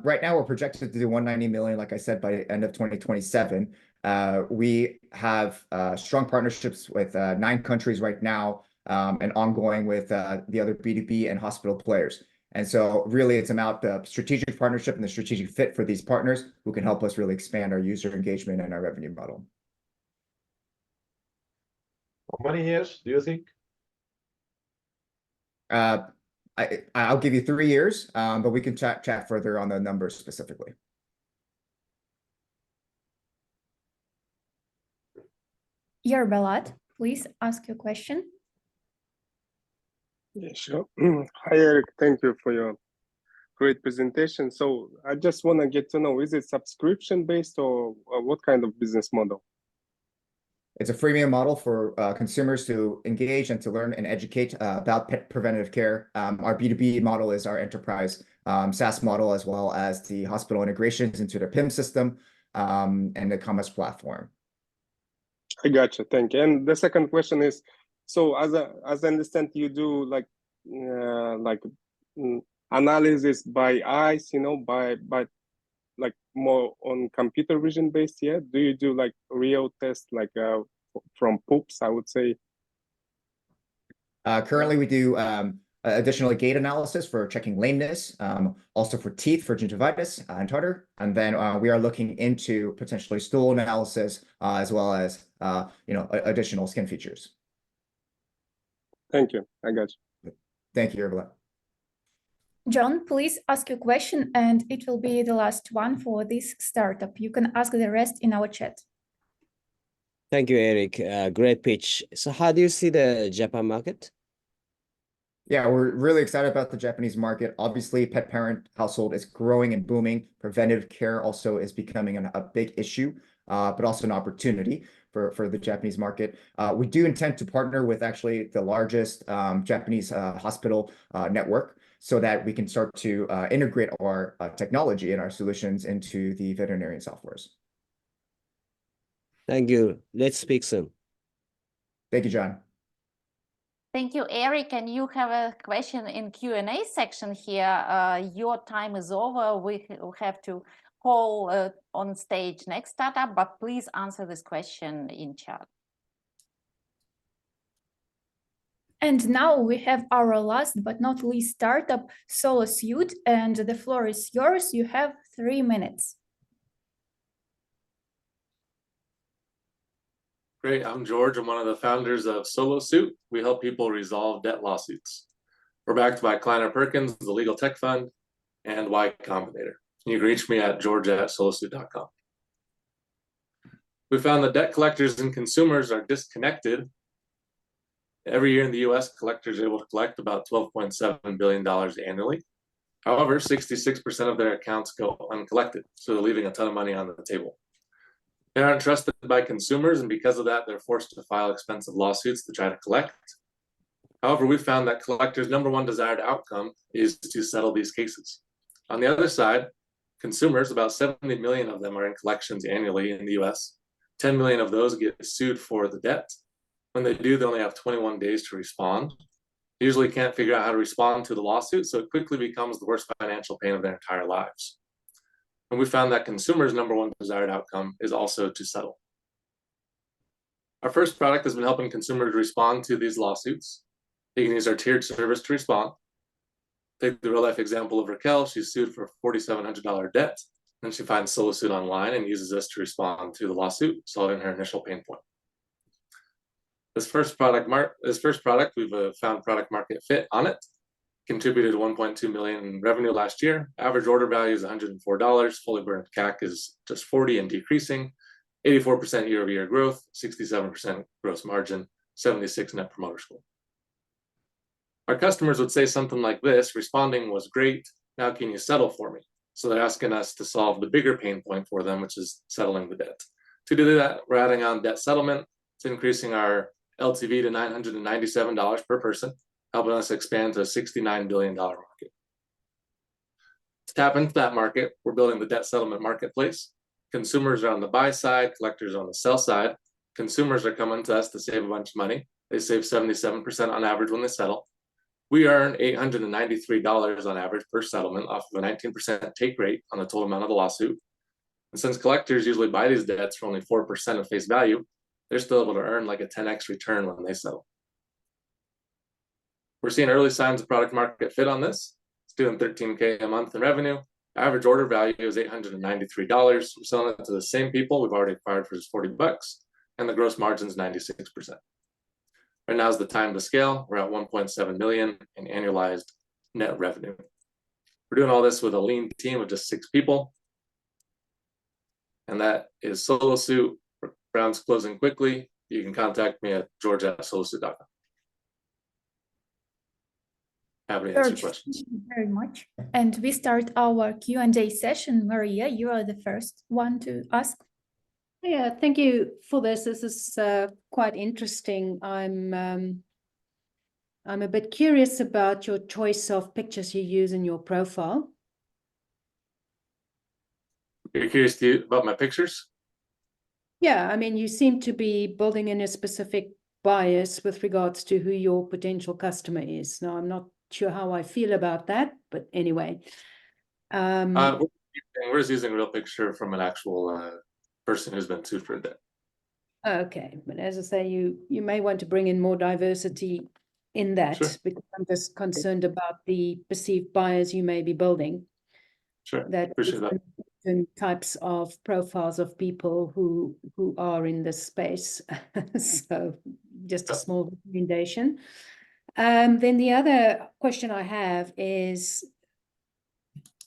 right now we're projected to do 190 million, like I said, by the end of 2027. We have strong partnerships with 9 countries right now and ongoing with the other B2B and hospital players. And so really it's about the strategic partnership and the strategic fit for these partners who can help us really expand our user engagement and our revenue model. How many years do you think? I'll give you 3 years, but we can chat further on the numbers specifically. Yerbalat, please ask your question. Yeah, sure. Hi, Eric. Thank you for your great presentation. So I just want to get to know, is it subscription-based or what kind of business model? It's a freemium model for consumers to engage and to learn and educate about pet preventative care. Our B2B model is our enterprise SaaS model, as well as the hospital integrations into their PIM system and the commerce platform. I got you. Thank you. And the second question is, so as I understand, you do like analysis by eyes, by like more on computer vision based, yeah? Do you do like real tests like from poops, I would say? Currently we do additional gait analysis for checking lameness, also for teeth, for gingivitis and tartar. And then we are looking into potentially stool analysis as well as additional skin features. Thank you. I got you. Thank you, Yerbalat. John, please ask your question, and it will be the last one for this startup. You can ask the rest in our chat. Thank you, Eric. Great pitch. So how do you see the Japan market? Yeah, we're really excited about the Japanese market. Obviously, pet parent household is growing and booming. Preventive care also is becoming a big issue, but also an opportunity for the Japanese market. We do intend to partner with actually the largest Japanese hospital network so that we can start to integrate our technology and our solutions into the veterinarian softwares. Thank you. Let's speak soon. Thank you, John. Thank you, Eric. And you have a question in Q&A section here. Your time is over. We have to call on stage next startup, but please answer this question in chat. And now we have our last but not least startup, SoloSuite, and the floor is yours. You have 3 minutes. Great, I'm George. I'm one of the founders of SoloSuite. We help people resolve debt lawsuits. We're backed by Kleiner Perkins, the legal tech fund, and Y Combinator. You can reach me at george@solosuite.com. We found that debt collectors and consumers are disconnected. Every year in the US, collectors are able to collect about $12.7 billion annually. However, 66% of their accounts go uncollected, so they're leaving a ton of money on the table. They aren't trusted by consumers, and because of that, they're forced to file expensive lawsuits to try to collect. However, we found that collectors' number one desired outcome is to settle these cases. On the other side, consumers, about 70 million of them are in collections annually in the US. 10 million of those get sued for the debt. When they do, they only have 21 days to respond. They usually can't figure out how to respond to the lawsuit, so it quickly becomes the worst financial pain of their entire lives. And we found that consumers' number one desired outcome is also to settle. Our first product has been helping consumers respond to these lawsuits. You can use our tiered service to respond. Take the real life example of Raquel. She's sued for a $4,700 debt, and she finds SoloSuit online and uses us to respond to the lawsuit, solving her initial pain point. This first product, we've found product market fit on it. Contributed 1.2 million in revenue last year. Average order value is $104. Fully burned CAC is just 40 and decreasing. 84% year-over-year growth, 67% gross margin, 76 net promoter score. Our customers would say something like this: responding was great, now can you settle for me? So they're asking us to solve the bigger pain point for them, which is settling the debt. To do that, we're adding on debt settlement. It's increasing our LTV to $997 per person, helping us expand to a $69 billion market. To tap into that market, we're building the debt settlement marketplace. Consumers are on the buy side, collectors on the sell side. Consumers are coming to us to save a bunch of money. They save 77% on average when they settle. We earn $893 on average per settlement off of a 19% take rate on the total amount of the lawsuit. And since collectors usually buy these debts for only 4% of face value, they're still able to earn like a 10x return when they settle. We're seeing early signs of product market fit on this. It's doing $13K a month in revenue. Average order value is $893. We're selling it to the same people we've already acquired for just $40, and the gross margin is 96%. Right now is the time to scale. We're at 1.7 million in annualized net revenue. We're doing all this with a lean team of just 6 people. And that is SoloSuit. Rounds closing quickly. You can contact me at george@solosuit.com. Happy to answer George, questions. thank you very much. And we start our Q&A session. Maria, you are the first one to ask. Yeah, thank you for this. This is quite interesting. I'm a bit curious about your choice of pictures you use in your profile. You're curious about my pictures? Yeah, I mean, you seem to be building in a specific bias with regards to who your potential customer is. Now, I'm not sure how I feel about that, but anyway. We're just using a real picture from an actual person who's been sued for a debt. Okay, but as I say, you may want to bring in more diversity in that, Sure. because I'm just concerned about the perceived bias you may be building. Sure, That appreciate that. different types of profiles of people who are in this space. So just a small recommendation. Then the other question I have is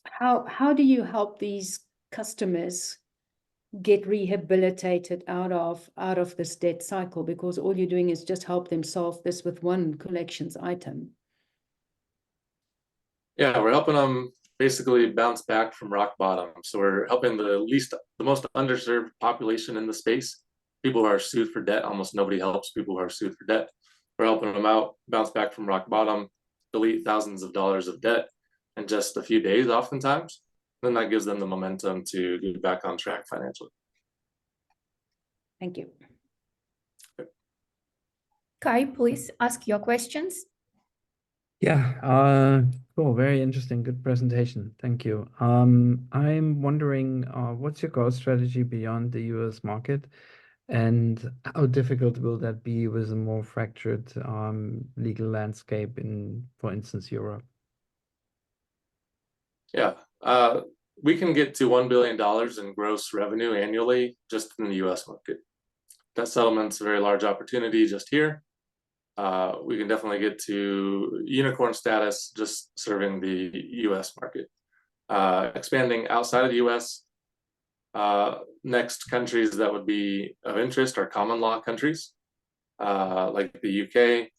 how do you help these customers get rehabilitated out of this debt cycle? Because all you're doing is just help them solve this with one collections item. Yeah, we're helping them basically bounce back from rock bottom. So we're helping the most underserved population in the space. People who are sued for debt, almost nobody helps people who are sued for debt. We're helping them out, bounce back from rock bottom, delete thousands of dollars of debt in just a few days oftentimes. Then that gives them the momentum to get back on track financially. Thank you. Kai, please ask your questions. Yeah, cool. Very interesting. Good presentation. Thank you. I'm wondering, what's your growth strategy beyond the US market, and how difficult will that be with a more fractured legal landscape in, for instance, Europe? Yeah, we can get to $1 billion in gross revenue annually just in the US market. Debt settlement's a very large opportunity just here. We can definitely get to unicorn status just serving the US market. Expanding outside of the US, next countries that would be of interest are common law countries, like the UK,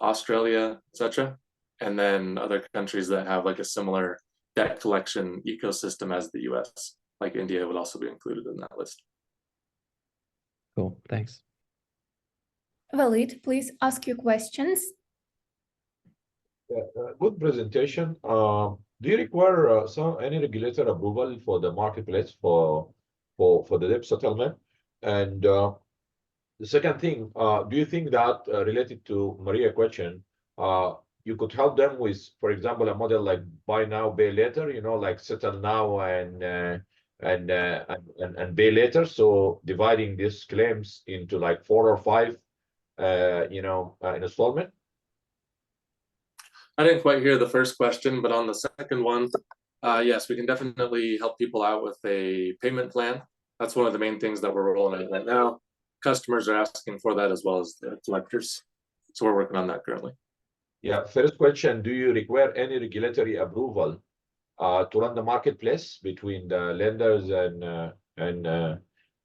Australia, etc. And then other countries that have like a similar debt collection ecosystem as the US. Like India would also be included in that list. Cool, thanks. Walid, please ask your questions. Good presentation. Do you require any regulator approval for the marketplace for the debt settlement? And the second thing, do you think that related to Maria's question, you could help them with, for example, a model like buy now, pay later, you know, like settle now and pay later. So dividing these claims into like 4 or 5, installment. I didn't quite hear the first question, but on the second one, yes, we can definitely help people out with a payment plan. That's one of the main things that we're rolling out right now. Customers are asking for that as well as the collectors. So we're working on that currently. Yeah, first question, do you require any regulatory approval to run the marketplace between the lenders and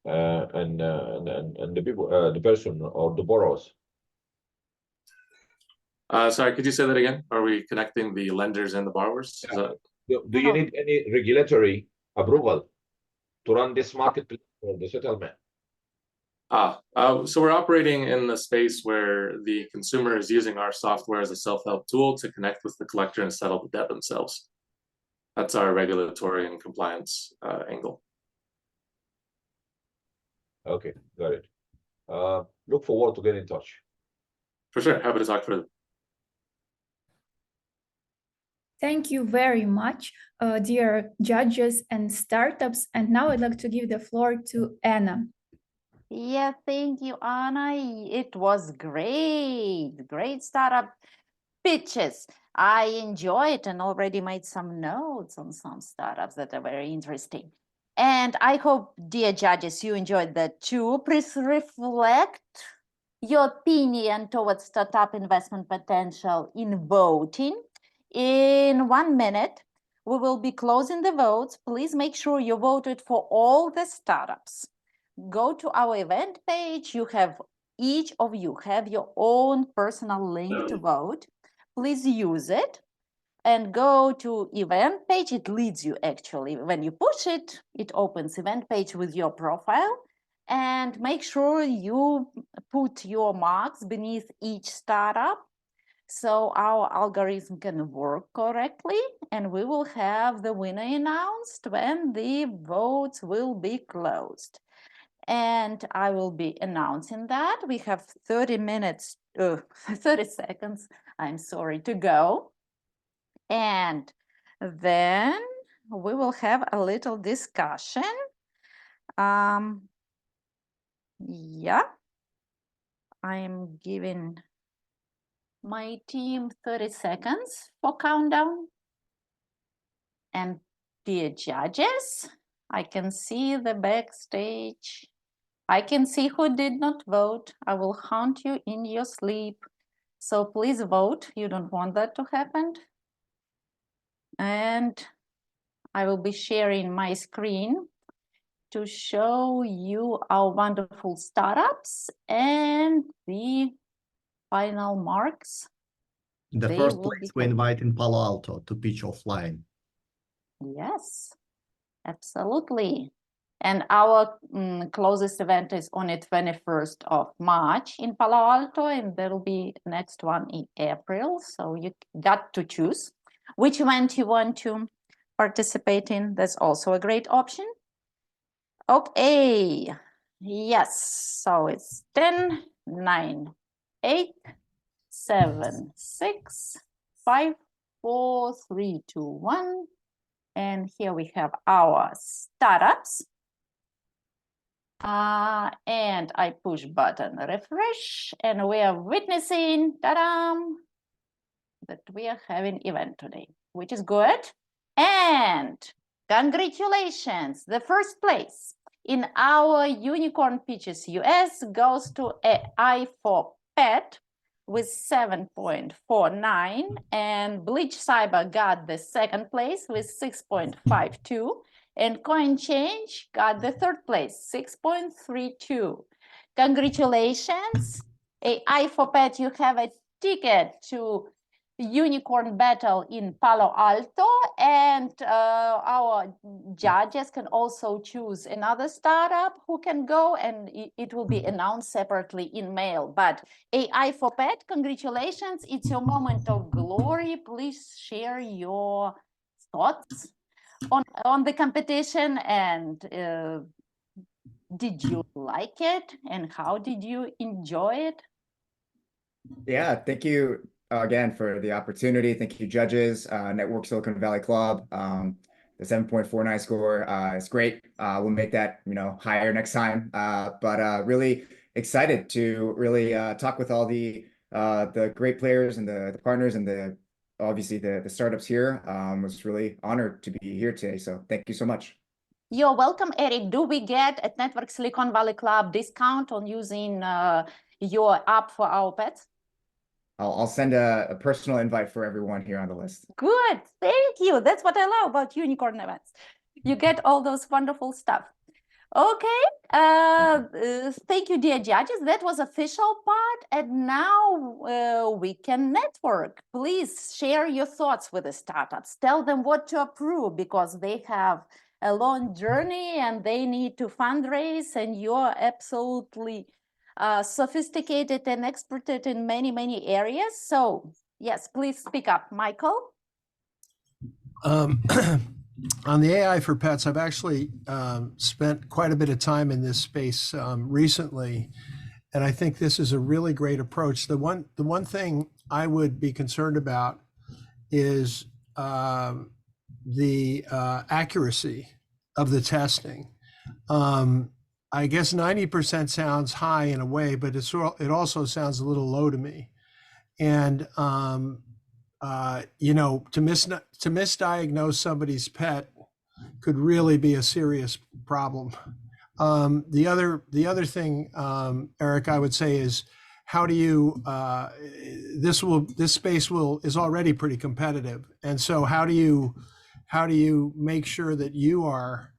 the people, the person or the borrowers? Sorry, could you say that again? Are we connecting the lenders and the borrowers? Yeah. Do you need any regulatory approval to run this marketplace for the settlement? So we're operating in the space where the consumer is using our software as a self-help tool to connect with the collector and settle the debt themselves. That's our regulatory and compliance angle. Okay, got it. Look forward to getting in touch. For sure, happy to talk further. Thank you very much, dear judges and startups. And now I'd like to give the floor to Anna. Yeah, thank you, Anna. It was great startup pitches. I enjoyed and already made some notes on some startups that are very interesting. And I hope, dear judges, you enjoyed that too. Please reflect your opinion towards startup investment potential in voting. In 1 minute, we will be closing the votes. Please make sure you voted for all the startups. Go to our event page. Each of you have your own personal link to vote. Please use it and go to event page. It leads you actually. When you push it, it opens event page with your profile. And make sure you put your marks beneath each startup so our algorithm can work correctly, and we will have the winner announced when the votes will be closed. And I will be announcing that. We have 30 seconds, I'm sorry, to go. And then we will have a little discussion. Yeah, I'm giving my team 30 seconds for countdown. And dear judges, I can see the backstage. I can see who did not vote. I will hunt you in your sleep. So please vote. You don't want that to happen. And I will be sharing my screen to show you our wonderful startups and the final marks. The first place we invite in Palo Alto to pitch offline. Yes, absolutely. And our closest event is on the 21st of March in Palo Alto, and there will be next one in April. So you got to choose which event you want to participate in. That's also a great option. Okay, yes, so it's 10, 9, 8, 7, 6, 5, 4, 3, 2, 1. And here we have our startups. And I push button refresh, and we are witnessing, ta-da, that we are having event today, which is good. And congratulations, the first place in our Unicorn Pitches US goes to AI for Pet with 7.49, and Bleach Cyber got the second place with 6.52, and CoinChange got the third place, 6.32. Congratulations, AI for Pet, you have a ticket to unicorn battle in Palo Alto, and our judges can also choose another startup who can go, and it will be announced separately in mail. But AI for Pet, congratulations, it's your moment of glory. Please share your thoughts on the competition, and did you like it, and how did you enjoy it? Yeah, thank you again for the opportunity. Thank you, judges, Network Silicon Valley Club. The 7.49 score is great. We'll make that, higher next time. But really excited to really talk with all the great players and the partners and obviously the startups here. Was really honored to be here today. So thank you so much. You're welcome, Eric. Do we get at Network Silicon Valley Club discount on using your app for our pets? I'll send a personal invite for everyone here on the list. Good, thank you. That's what I love about Unicorn.Events. You get all those wonderful stuff. Okay, thank you, dear judges. That was official part, and now we can network. Please share your thoughts with the startups. Tell them what to approve, because they have a long journey and they need to fundraise, and you're absolutely sophisticated and experted in many, many areas. So yes, please speak up, Michael. On the AI for pets, I've actually spent quite a bit of time in this space recently, and I think this is a really great approach. The one thing I would be concerned about is the accuracy of the testing. I guess 90% sounds high in a way, but it also sounds a little low to me. And to misdiagnose somebody's pet could really be a serious problem. The other thing, Eric, I would say is, how do you this space is already pretty competitive, and so how do you make sure that you are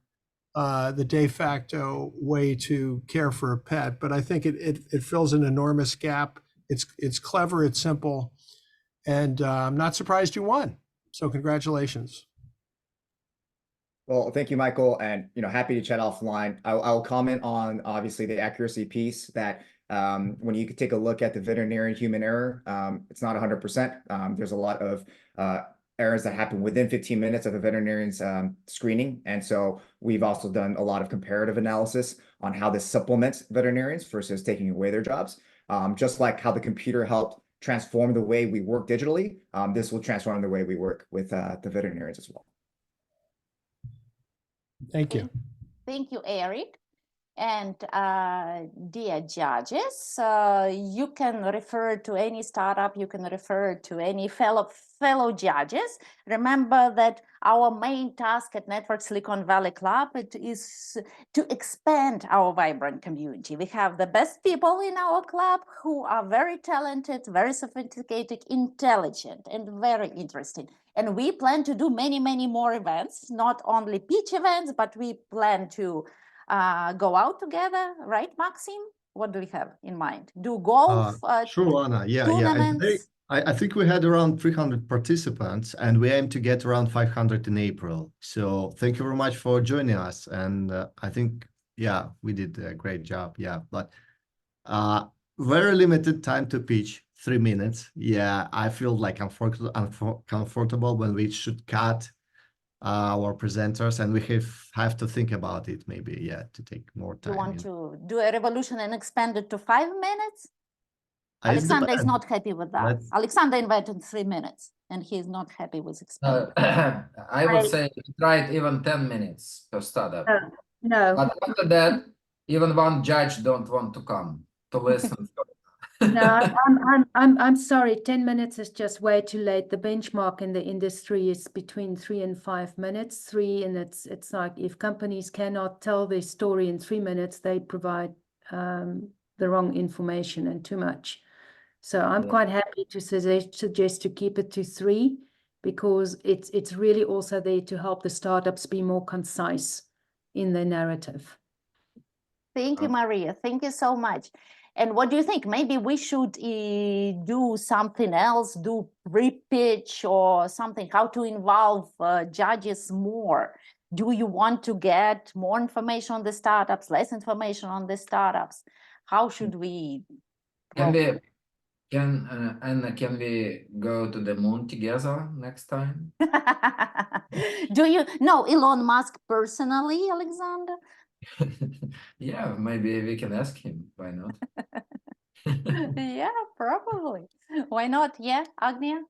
the de facto way to care for a pet? But I think it fills an enormous gap. It's clever, it's simple, and I'm not surprised you won. So congratulations. Well, thank you, Michael, and happy to chat offline. I'll comment on obviously the accuracy piece, that when you could take a look at the veterinarian human error, it's not 100%. There's a lot of errors that happen within 15 minutes of a veterinarian's screening. And so we've also done a lot of comparative analysis on how this supplements veterinarians versus taking away their jobs. Just like how the computer helped transform the way we work digitally, this will transform the way we work with the veterinarians as well. Thank you. Thank you, Eric. And dear judges, you can refer to any startup, you can refer to any fellow judges. Remember that our main task at Network Silicon Valley Club is to expand our vibrant community. We have the best people in our club who are very talented, very sophisticated, intelligent, and very interesting. And we plan to do many, many more events, not only pitch events, but we plan to go out together, right, Maxim? What do we have in mind? Do golf Sure, Anna. Yeah. tournaments? I think we had around 300 participants, and we aim to get around 500 in April. So thank you very much for joining us. And I think, yeah, we did a great job. Yeah, but very limited time to pitch, 3 minutes. Yeah, I feel like I'm comfortable when we should cut our presenters, and we have to think about it, maybe, yeah, to take more time. You want to do a revolution and expand it to 5 minutes? Alexander is not happy with that. Alexander invited 3 minutes, and he's not happy with expanding. I would say try it even 10 minutes per startup. No. But after that, even one judge don't want to come to listen. No, I'm sorry. 10 minutes is just way too late. The benchmark in the industry is between 3 and 5 minutes. 3, and it's like, if companies cannot tell their story in 3 minutes, they provide the wrong information and too much. So I'm quite happy to suggest to keep it to 3, because it's really also there to help the startups be more concise in their narrative. Thank you, Maria. Thank you so much. And what do you think? Maybe we should do something else, do pre-pitch or something, how to involve judges more. Do you want to get more information on the startups, less information on the startups? How should we? Can we Anna, can we go to the moon together next time? Do you know Elon Musk personally, Alexander? Yeah, maybe we can ask him. Why not? Yeah, probably. Why not? Yeah, Agnia?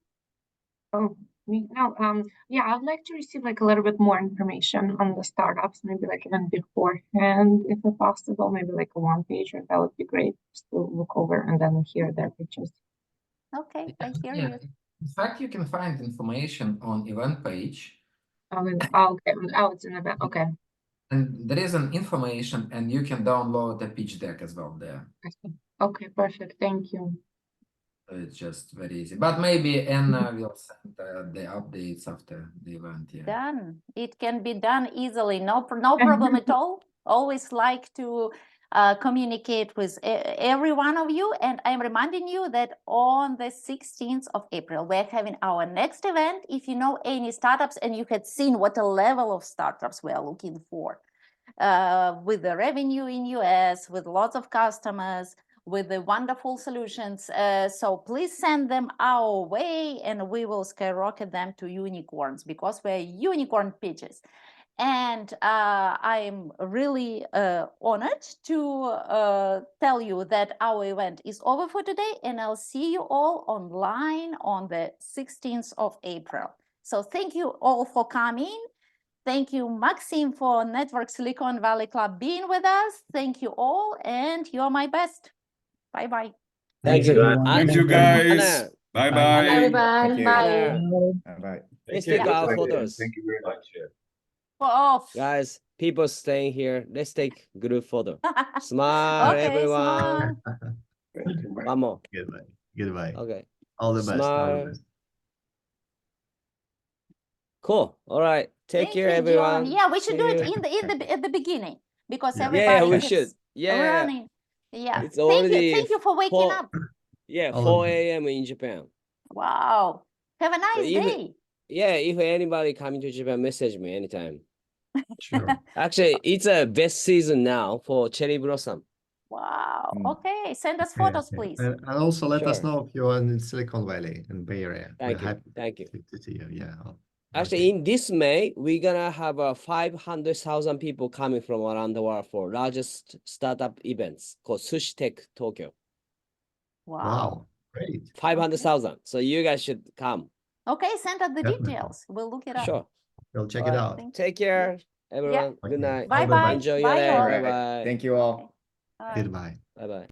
Oh, yeah, I'd like to receive like a little bit more information on the startups, maybe like even beforehand, if possible, maybe like a one pager. That would be great. Just to look over and then hear their pitches. Okay, I hear Yeah. you. In fact, you can find information on event page. Okay. Oh, it's an event. Okay. And there is an information and you can download the pitch deck as well there. Okay, perfect. Thank you. So it's just very easy. But maybe Anna will send the updates after the event. Yeah. Done. It can be done easily. No problem at all. Always like to communicate with every one of you. And I'm reminding you that on the 16th of April, we're having our next event. If you know any startups and you had seen what a level of startups we are looking for, with the revenue in US, with lots of customers, with the wonderful solutions. So please send them our way and we will skyrocket them to unicorns because we're unicorn pitches. And I'm really honored to tell you that our event is over for today and I'll see you all online on the 16th of April. So thank you all for coming. Thank you, Maxim, for Network Silicon Valley Club being with us. Thank you all and you're my best. Bye-bye. Thank you. Thank you, guys. Bye bye. Everyone, bye. Bye. Let's take our photos. Thank you very much. Off. Guys, people staying here, let's take group photo. Smile, Okay, everyone. smile. One more. Goodbye. Goodbye. Okay. All the best. All Smile. the best. Cool. All right. Take care, Thank you, everyone. John. Yeah, we should See do it you. at the beginning because Yeah. everybody Yeah, we is should. Yeah. running. Yeah. It's Thank already you. Thank you for waking 4, up. yeah, All 4 of you. a.m. in Japan. Wow. Have a So nice day. if anybody coming to Japan, message me anytime. Sure. Actually, it's a best season now for cherry blossom. Wow. Okay. Send us Yeah, photos, yeah. please. And also let us Sure. know if you're in Silicon Valley in Bay Area. Thank We're you. happy Thank you. to see you. Yeah. Actually, in this May, we're gonna have 500,000 people coming from around the world for largest startup events called Sushi Tech Tokyo. Wow. Wow. Great. 500,000. So you guys should come. Okay. Send us the Definitely. details. We'll look it up. Sure. We'll check All it right. out. Take care, everyone. Good Okay. night. Bye-bye. Enjoy your Bye, day. all. Bye bye. Thank you all. Bye. Goodbye. Bye bye.